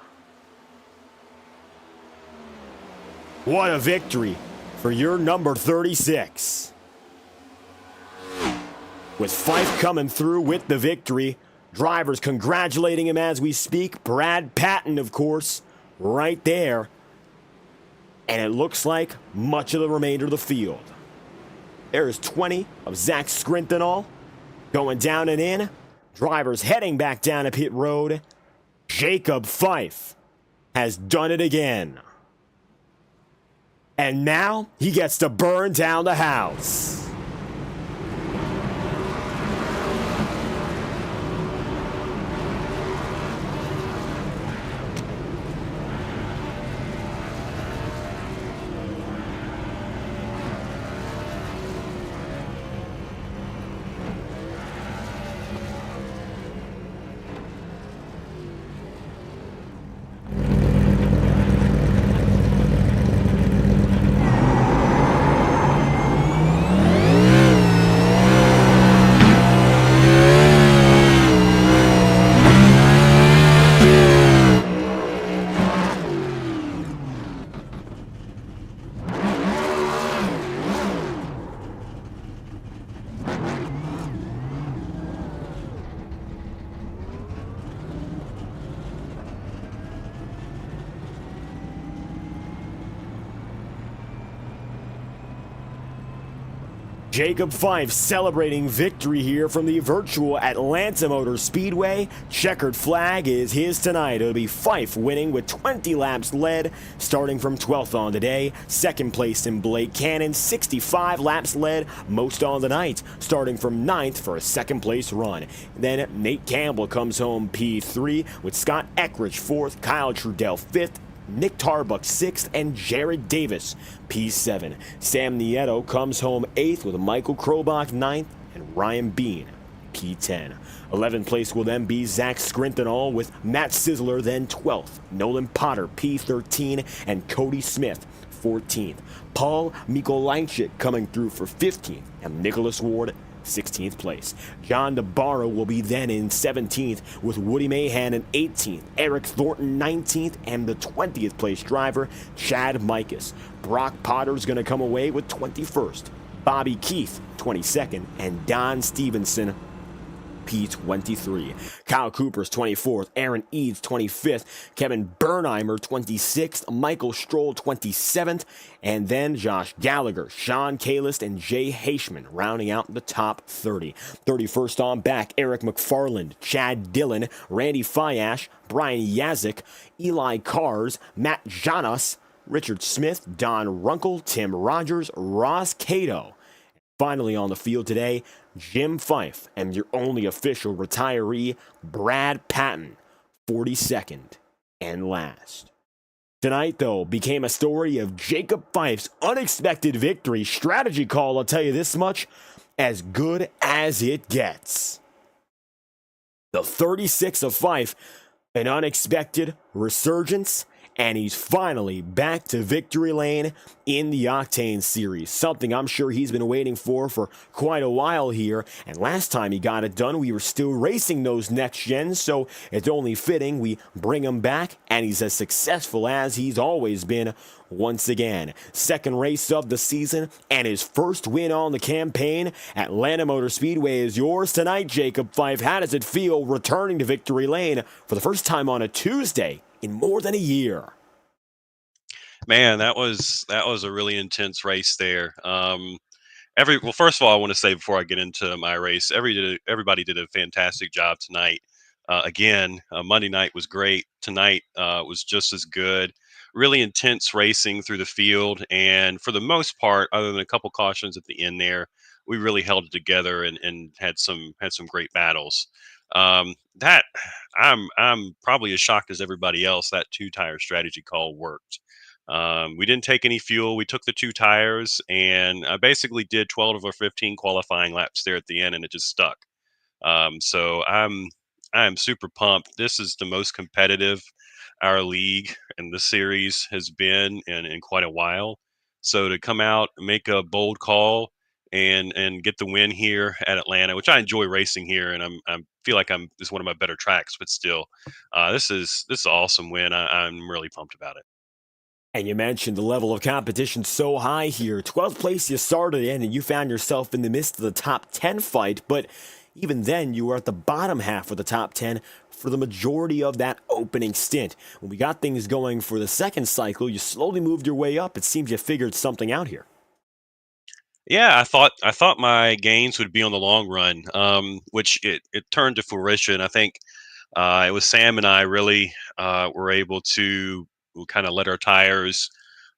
What a victory for your number 36. With Fife coming through with the victory, drivers congratulating him as we speak. Brad Patton, of course, right there. And it looks like much of the remainder of the field. There's 20 of Zach Scrintonall going down and in. Drivers heading back down to pit road. Jacob Fife has done it again. And now he gets to burn down the house. Jacob Fife celebrating victory here from the virtual Atlanta Motor Speedway. Checkered flag is his tonight. It'll be Fife winning with 20 laps led, starting from 12th on the day. Second place in Blake Cannon, 65 laps led, most on the night, starting from 9th for a second place run. Then Nate Campbell comes home P3 with Scott Eckridge 4th, Kyle Trudell 5th, Nick Tarbuck 6th, and Jared Davis P7. Sam Nieto comes home 8th with Michael Krobach 9th and Ryan Bean P10. 11th place will then be Zach Scrintonall with Matt Sizzler then 12th, Nolan Potter P13, and Cody Smith 14th. Paul Mikolajczyk coming through for 15th, and Nicholas Ward 16th place. John DeBarro will be then in 17th with Woody Mahan in 18th, Eric Thornton 19th, and the 20th place driver Chad Mikas. Brock Potter's going to come away with 21st, Bobby Keith 22nd, and Don Stevenson P23. Kyle Cooper's 24th, Aaron Eads 25th, Kevin Bernheimer 26th, Michael Stroll 27th, and then Josh Gallagher, Sean Kalist, and Jay Heishman rounding out the top 30. 31st on back, Eric McFarland, Chad Dillon, Randy Fiash, Brian Yazik, Eli Cars, Matt Janos, Richard Smith, Don Runkle, Tim Rogers, Ross Cato. Finally on the field today, Jim Fife and your only official retiree, Brad Patton, 42nd and last. Tonight, though, became a story of Jacob Fife's unexpected victory. Strategy call, I'll tell you this much, as good as it gets. The 36 of Fife, an unexpected resurgence, and he's finally back to victory lane in the Octane Series. Something I'm sure he's been waiting for quite a while here. And last time he got it done, we were still racing those next gens, so it's only fitting we bring him back, and he's as successful as he's always been once again. Second race of the season and his first win on the campaign. Atlanta Motor Speedway is yours tonight, Jacob Fife. How does it feel returning to victory lane for the first time on a Tuesday in more than a year? Man, that was a really intense race there. Well, first of all, I want to say before I get into my race, everybody did a fantastic job tonight. Again, Monday night was great. Tonight was just as good. Really intense racing through the field, and for the most part, other than a couple cautions at the end there, we really held it together and had some great battles. That I'm probably as shocked as everybody else that two-tire strategy call worked. We didn't take any fuel. We took the two tires, and I basically did 12 or 15 qualifying laps there at the end, and it just stuck. So I'm super pumped. This is the most competitive our league and the series has been in quite a while. So to come out and make a bold call and get the win here at Atlanta, which I enjoy racing here, and I feel like this is one of my better tracks, but still, this is an awesome win. I'm really pumped about it. And you mentioned the level of competition so high here. 12th place you started in, and you found yourself in the midst of the top 10 fight, but even then you were at the bottom half of the top 10 for the majority of that opening stint. When we got things going for the second cycle, you slowly moved your way up. It seems you figured something out here. Yeah, I thought my gains would be on the long run, which it turned to fruition. I think it was Sam and I really were able to kind of let our tires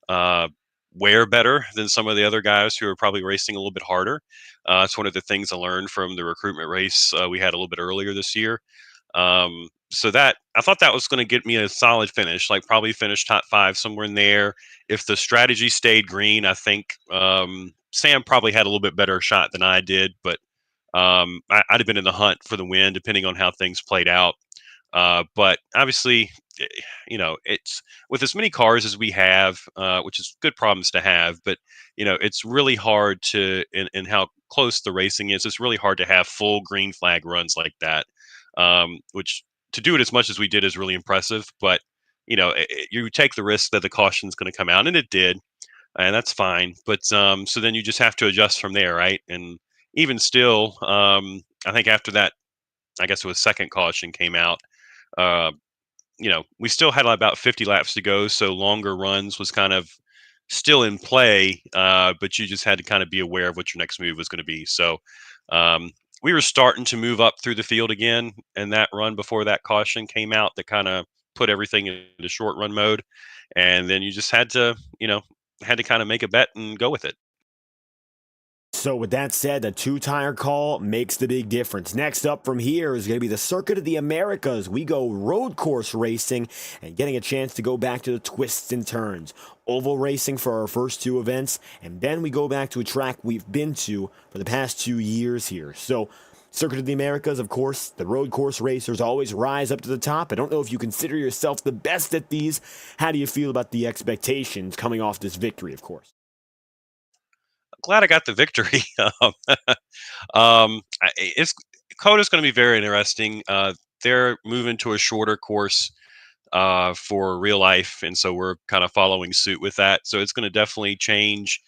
uh, wear better than some of the other guys who are probably racing a little bit harder. It's one of the things I learned from the recruitment race we had a little bit earlier this year. So that I thought that was going to get me a solid finish, like probably finish top 5 somewhere in there. If the strategy stayed green, I think Sam probably had a little bit better shot than I did, but I'd have been in the hunt for the win depending on how things played out. But obviously, it's with as many cars as we have, which is good problems to have. But it's really hard to, in how close the racing is. It's really hard to have full green flag runs like that. Which to do it as much as we did is really impressive. But you take the risk that the caution is going to come out, and it did, and that's fine. But so then you just have to adjust from there, right? And even still, I think after that, I guess it was second caution came out. Uh, we still had about 50 laps to go, so longer runs was kind of still in play, but you just had to kind of be aware of what your next move was going to be. So we were starting to move up through the field again, and that run before that caution came out that kind of put everything into short run mode, and then you just had to kind of make a bet and go with it. So with that said, the two-tire call makes the big difference. Next up from here is going to be the Circuit of the Americas. We go road course racing and getting a chance to go back to the twists and turns. Oval racing for our first two events, and then we go back to a track we've been to for the past 2 years here. So Circuit of the Americas, of course, the road course racers always rise up to the top. I don't know if you consider yourself the best at these. How do you feel about the expectations coming off this victory, of course? Glad I got the victory. It's Coda's going to be very interesting. They're moving to a shorter course for real life, and so we're kind of following suit with that. So it's going to definitely change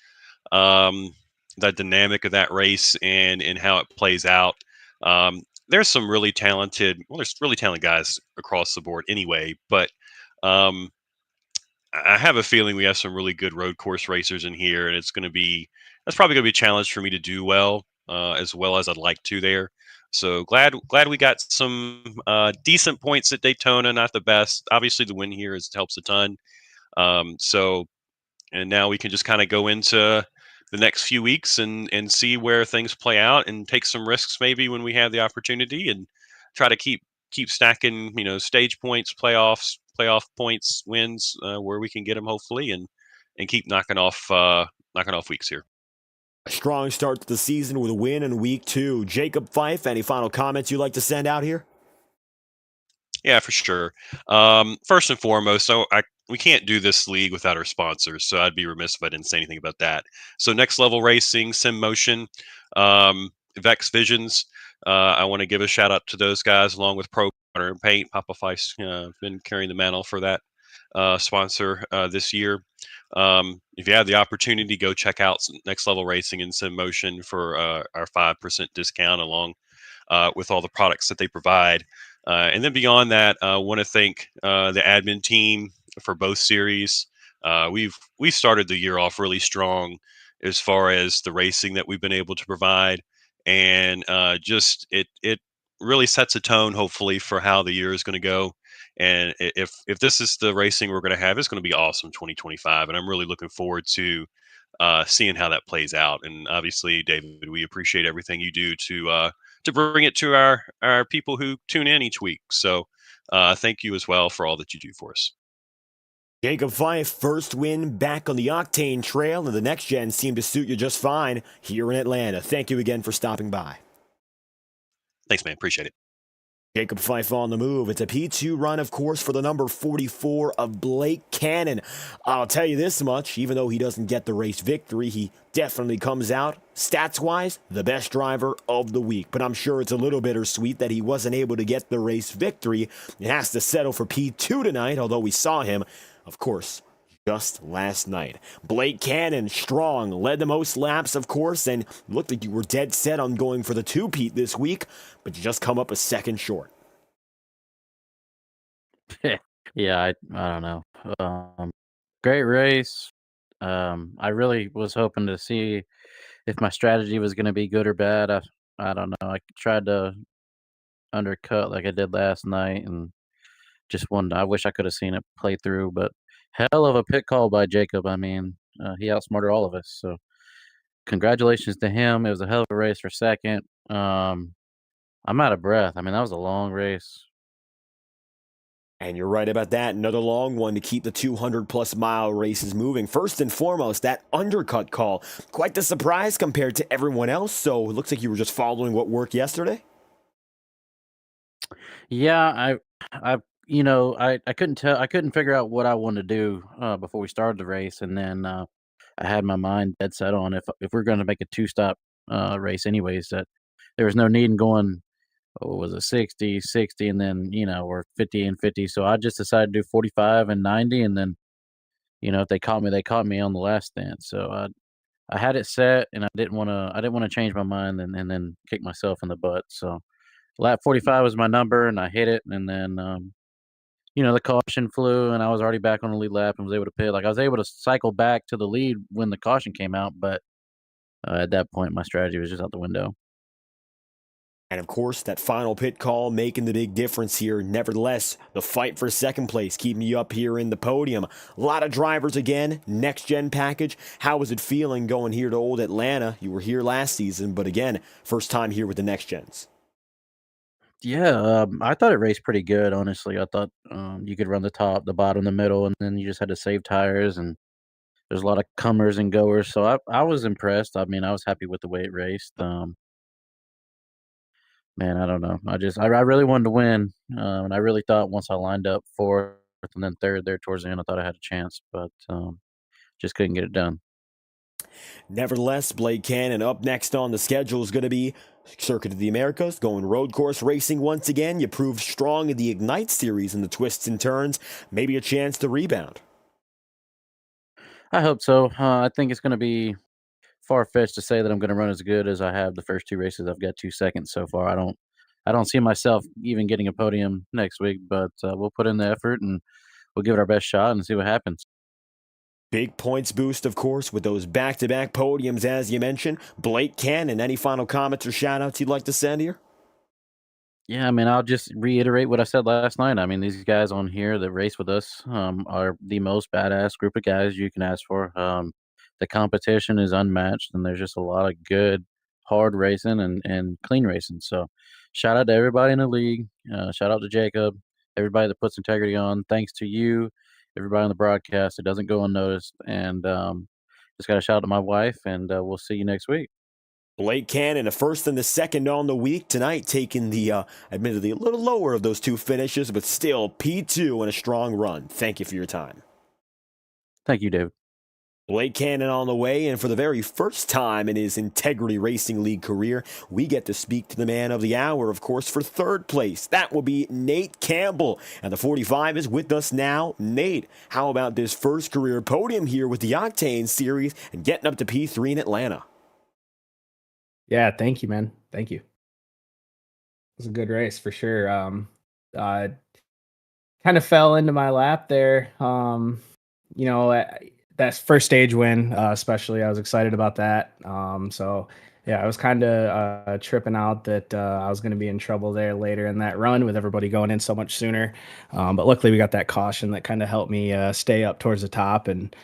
um, the dynamic of that race and how it plays out. There's some really talented, well, there's really talented guys across the board anyway, but um, I have a feeling we have some really good road course racers in here, and that's probably going to be a challenge for me to do well as I'd like to there. So glad we got some decent points at Daytona, not the best. Obviously, the win here helps a ton. So and now we can just kind of go into the next few weeks and see where things play out and take some risks maybe when we have the opportunity and try to keep stacking stage points, playoff points, wins where we can get them hopefully and keep knocking off weeks here. A strong start to the season with a win in week 2. Jacob Fife, any final comments you'd like to send out here? Yeah, for sure. First and foremost, we can't do this league without our sponsors, so I'd be remiss if I didn't say anything about that. So, Next Level Racing, Sim Motion, Vex Visions. I want to give a shout out to those guys, along with Pro Water and Paint. Papa Fife's been carrying the mantle for that sponsor this year. If you have the opportunity, go check out Next Level Racing and Sim Motion for our 5% discount along with all the products that they provide. And then beyond that, I want to thank the admin team for both series. We've started the year off really strong as far as the racing that we've been able to provide, and just it really sets a tone, hopefully, for how the year is going to go. And if this is the racing we're going to have, it's going to be awesome 2025, and I'm really looking forward to seeing how that plays out. And obviously, David, we appreciate everything you do to bring it to our people who tune in each week. So thank you as well for all that you do for us. Jacob Fife, first win back on the Octane Trail, and the next gen seemed to suit you just fine here in Atlanta. Thank you again for stopping by. Thanks, man. Appreciate it. Jacob Fife on the move. It's a P2 run, of course, for the number 44 of Blake Cannon. I'll tell you this much, even though he doesn't get the race victory, he definitely comes out, stats-wise, the best driver of the week. But I'm sure it's a little bittersweet that he wasn't able to get the race victory. He has to settle for P2 tonight, although we saw him, of course, just last night. Blake Cannon, strong, led the most laps, of course, and looked like you were dead set on going for the two-peat this week, but you just come up a second short. Yeah, I don't know. Great race. I really was hoping to see if my strategy was going to be good or bad. I don't know. I tried to undercut like I did last night, and just one. I wish I could have seen it play through, but hell of a pit call by Jacob. I mean, he outsmarted all of us. So congratulations to him. It was a hell of a race for second. I'm out of breath. I mean, that was a long race. And you're right about that. Another long one to keep the 200-plus mile races moving. First and foremost, that undercut call. Quite the surprise compared to everyone else, so it looks like you were just following what worked yesterday. Yeah, I couldn't tell. I couldn't figure out what I wanted to do before we started the race, and then I had my mind dead set on if we're going to make a two-stop race anyways, that there was no need in going. What was it, 60, 60, and then we're 50 and 50. So I just decided to do 45 and 90, and then if they caught me, they caught me on the last stance. So I had it set, and I didn't want to change my mind and then kick myself in the butt. So lap 45 was my number, and I hit it, and then the caution flew, and I was already back on the lead lap and was able to pit. Like I was able to cycle back to the lead when the caution came out, but at that point, my strategy was just out the window. And of course, that final pit call making the big difference here. Nevertheless, the fight for second place keeping you up here in the podium. A lot of drivers again, next-gen package. How was it feeling going here to old Atlanta? You were here last season, but again, first time here with the next-gens. Yeah, I thought it raced pretty good, honestly. I thought you could run the top, the bottom, the middle, and then you just had to save tires. And there's a lot of comers and goers, so I was impressed. I mean, I was happy with the way it raced. Man, I don't know. I really wanted to win, and I really thought once I lined up fourth and then third there towards the end, I thought I had a chance, but just couldn't get it done. Nevertheless, Blake Cannon up next on the schedule is going to be Circuit of the Americas, going road course racing once again. You proved strong in the Ignite series in the twists and turns. Maybe a chance to rebound. I hope so. I think it's going to be far-fetched to say that I'm gonna run as good as I have the first 2 races. I've got 2 seconds so far. I don't see myself even getting a podium next week, but, we'll put in the effort, and we'll give it our best shot and see what happens. Big points boost, of course, with those back-to-back podiums, as you mentioned. Blake Cannon, any final comments or shout-outs you'd like to send here? Yeah, I mean, I'll just reiterate what I said last night. I mean, these guys on here that race with us, are the most badass group of guys you can ask for. The competition is unmatched, and there's just a lot of good, hard racing and clean racing. So, shout out to everybody in the league. Shout out to Jacob, everybody that puts integrity on. Thanks to you, everybody on the broadcast. It doesn't go unnoticed. And just got to shout out to my wife, and we'll see you next week. Blake Cannon, a first and the second on the week tonight, taking the, admittedly, a little lower of those two finishes, but still P2 and a strong run. Thank you for your time. Thank you, David. Blake Cannon on the way, and for the very first time in his Integrity Racing League career, we get to speak to the man of the hour, of course, for third place. That will be Nate Campbell, and the 45 is with us now. Nate, how about this first career podium here with the Octane Series and getting up to P3 in Atlanta? Yeah, thank you, man. Thank you. It was a good race for sure. Uh, Kind of fell into my lap there. That first stage win, especially, I was excited about that. So yeah, I was kind of tripping out that I was going to be in trouble there later in that run with everybody going in so much sooner. But luckily, we got that caution that kind of helped me stay up towards the top. And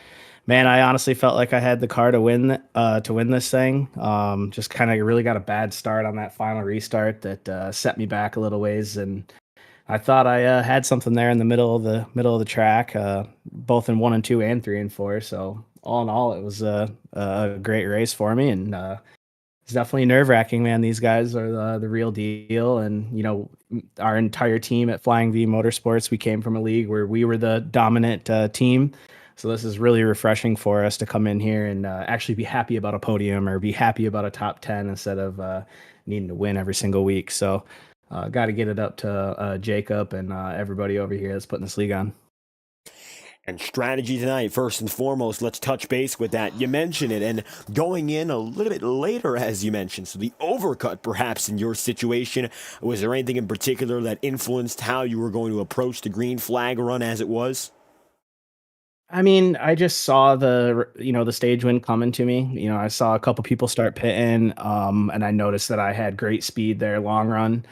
man, I honestly felt like I had the car to win this thing. Just kind of really got a bad start on that final restart that set me back a little ways, and I thought I had something there in the middle of the track, both in 1 and 2 and 3 and 4. So all in all, it was a great race for me, and it's definitely nerve wracking, man. These guys are the real deal, and our entire team at Flying V Motorsports, we came from a league where we were the dominant team. So this is really refreshing for us to come in here and actually be happy about a podium or be happy about a top 10 instead of needing to win every single week. So got to get it up to Jacob and everybody over here that's putting this league on. And strategy tonight, first and foremost, let's touch base with that. You mentioned it, and going in a little bit later, as you mentioned, so the overcut perhaps in your situation. Was there anything in particular that influenced how you were going to approach the green flag run as it was? I mean, I just saw the stage win coming to me. I saw a couple people start pitting, and I noticed that I had great speed there, long run.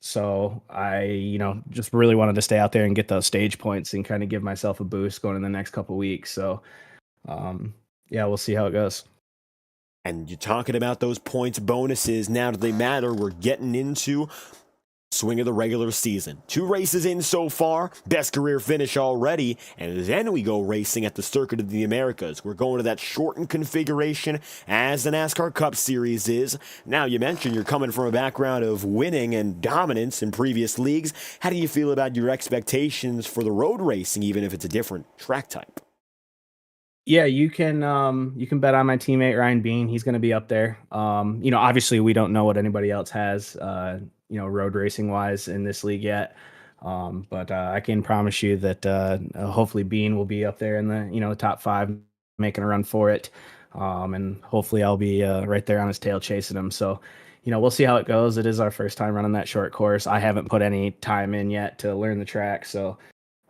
So I, just really wanted to stay out there and get those stage points and kind of give myself a boost going in the next couple weeks. So, yeah, we'll see how it goes. And you're talking about those points bonuses. Now do they matter? We're getting into swing of the regular season. 2 races in so far, best career finish already, and then we go racing at the Circuit of the Americas. We're going to that shortened configuration as the NASCAR Cup Series is. Now, you mentioned you're coming from a background of winning and dominance in previous leagues. How do you feel about your expectations for the road racing, even if it's a different track type? Yeah, you can bet on my teammate Ryan Bean. He's going to be up there. Obviously we don't know what anybody else has, road racing wise in this league yet. But I can promise you that hopefully Bean will be up there in the top 5, making a run for it. And hopefully I'll be right there on his tail chasing him. So, we'll see how it goes. It is our first time running that short course. I haven't put any time in yet to learn the track, so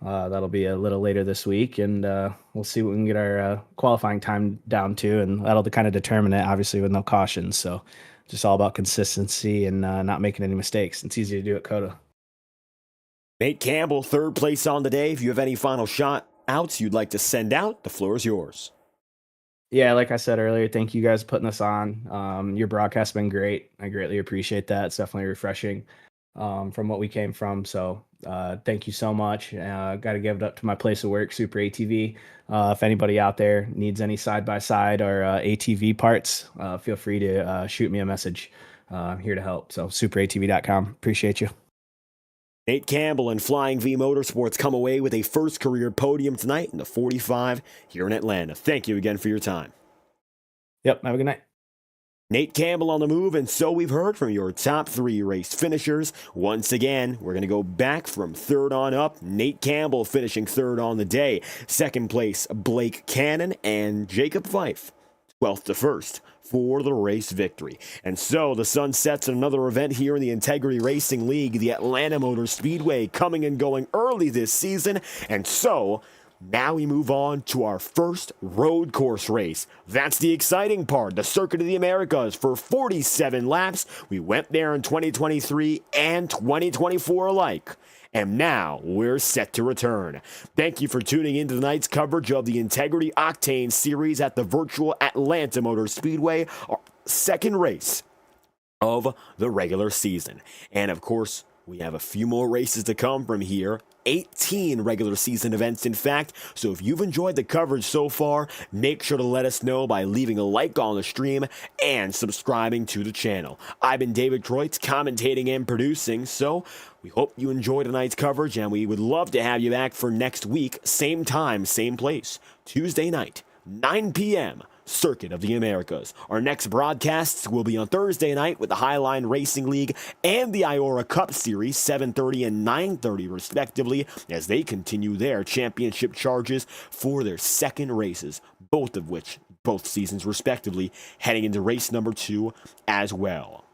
that'll be a little later this week, and we'll see what we can get our qualifying time down to, and that'll kind of determine it, obviously, with no cautions. So just all about consistency and not making any mistakes. It's easy to do at Coda. Nate Campbell, third place on the day. If you have any final shot outs you'd like to send out, the floor is yours. Yeah, like I said earlier, thank you guys for putting this on. Your broadcast's been great. I greatly appreciate that. It's definitely refreshing from what we came from. So thank you so much. Got to give it up to my place of work, Super ATV. If anybody out there needs any side-by-side or ATV parts, feel free to shoot me a message. I'm here to help. So superatv.com. Appreciate you. Nate Campbell and Flying V Motorsports come away with a first career podium tonight in the 45 here in Atlanta. Thank you again for your time. Yep, have a good night. Nate Campbell on the move, and so we've heard from your top 3 race finishers. Once again, we're going to go back from third on up. Nate Campbell finishing third on the day. Second place, Blake Cannon and Jacob Fife, 12th to 1st. For the race victory. And so the sun sets in another event here in the Integrity Racing League, the Atlanta Motor Speedway, coming and going early this season. And so now we move on to our first road course race. That's the exciting part, the Circuit of the Americas for 47 laps. We went there in 2023 and 2024 alike. And now we're set to return. Thank you for tuning in to tonight's coverage of the Integrity OCTANE Series at the virtual Atlanta Motor Speedway, our second race of the regular season. And of course, we have a few more races to come from here. 18 regular season events, in fact. So if you've enjoyed the coverage so far, make sure to let us know by leaving a like on the stream and subscribing to the channel. I've been David Troitz, commentating and producing, so we hope you enjoyed tonight's coverage, and we would love to have you back for next week, same time, same place, Tuesday night, 9 p.m., Circuit of the Americas. Our next broadcasts will be on Thursday night with the Highline Racing League and the IORA Cup Series, 7:30 and 9:30 respectively, as they continue their championship charges for their second races, both seasons respectively, heading into race number 2 as well.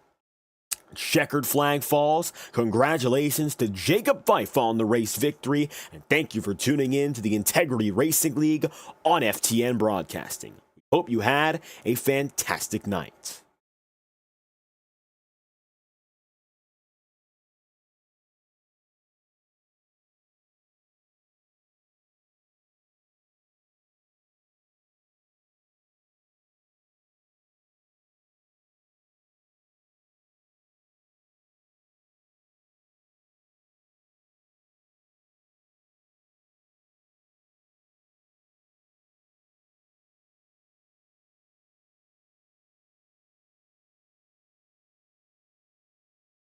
Checkered flag falls. Congratulations to Jacob Fife on the race victory, and thank you for tuning in to the Integrity Racing League on FTN Broadcasting. Hope you had a fantastic night.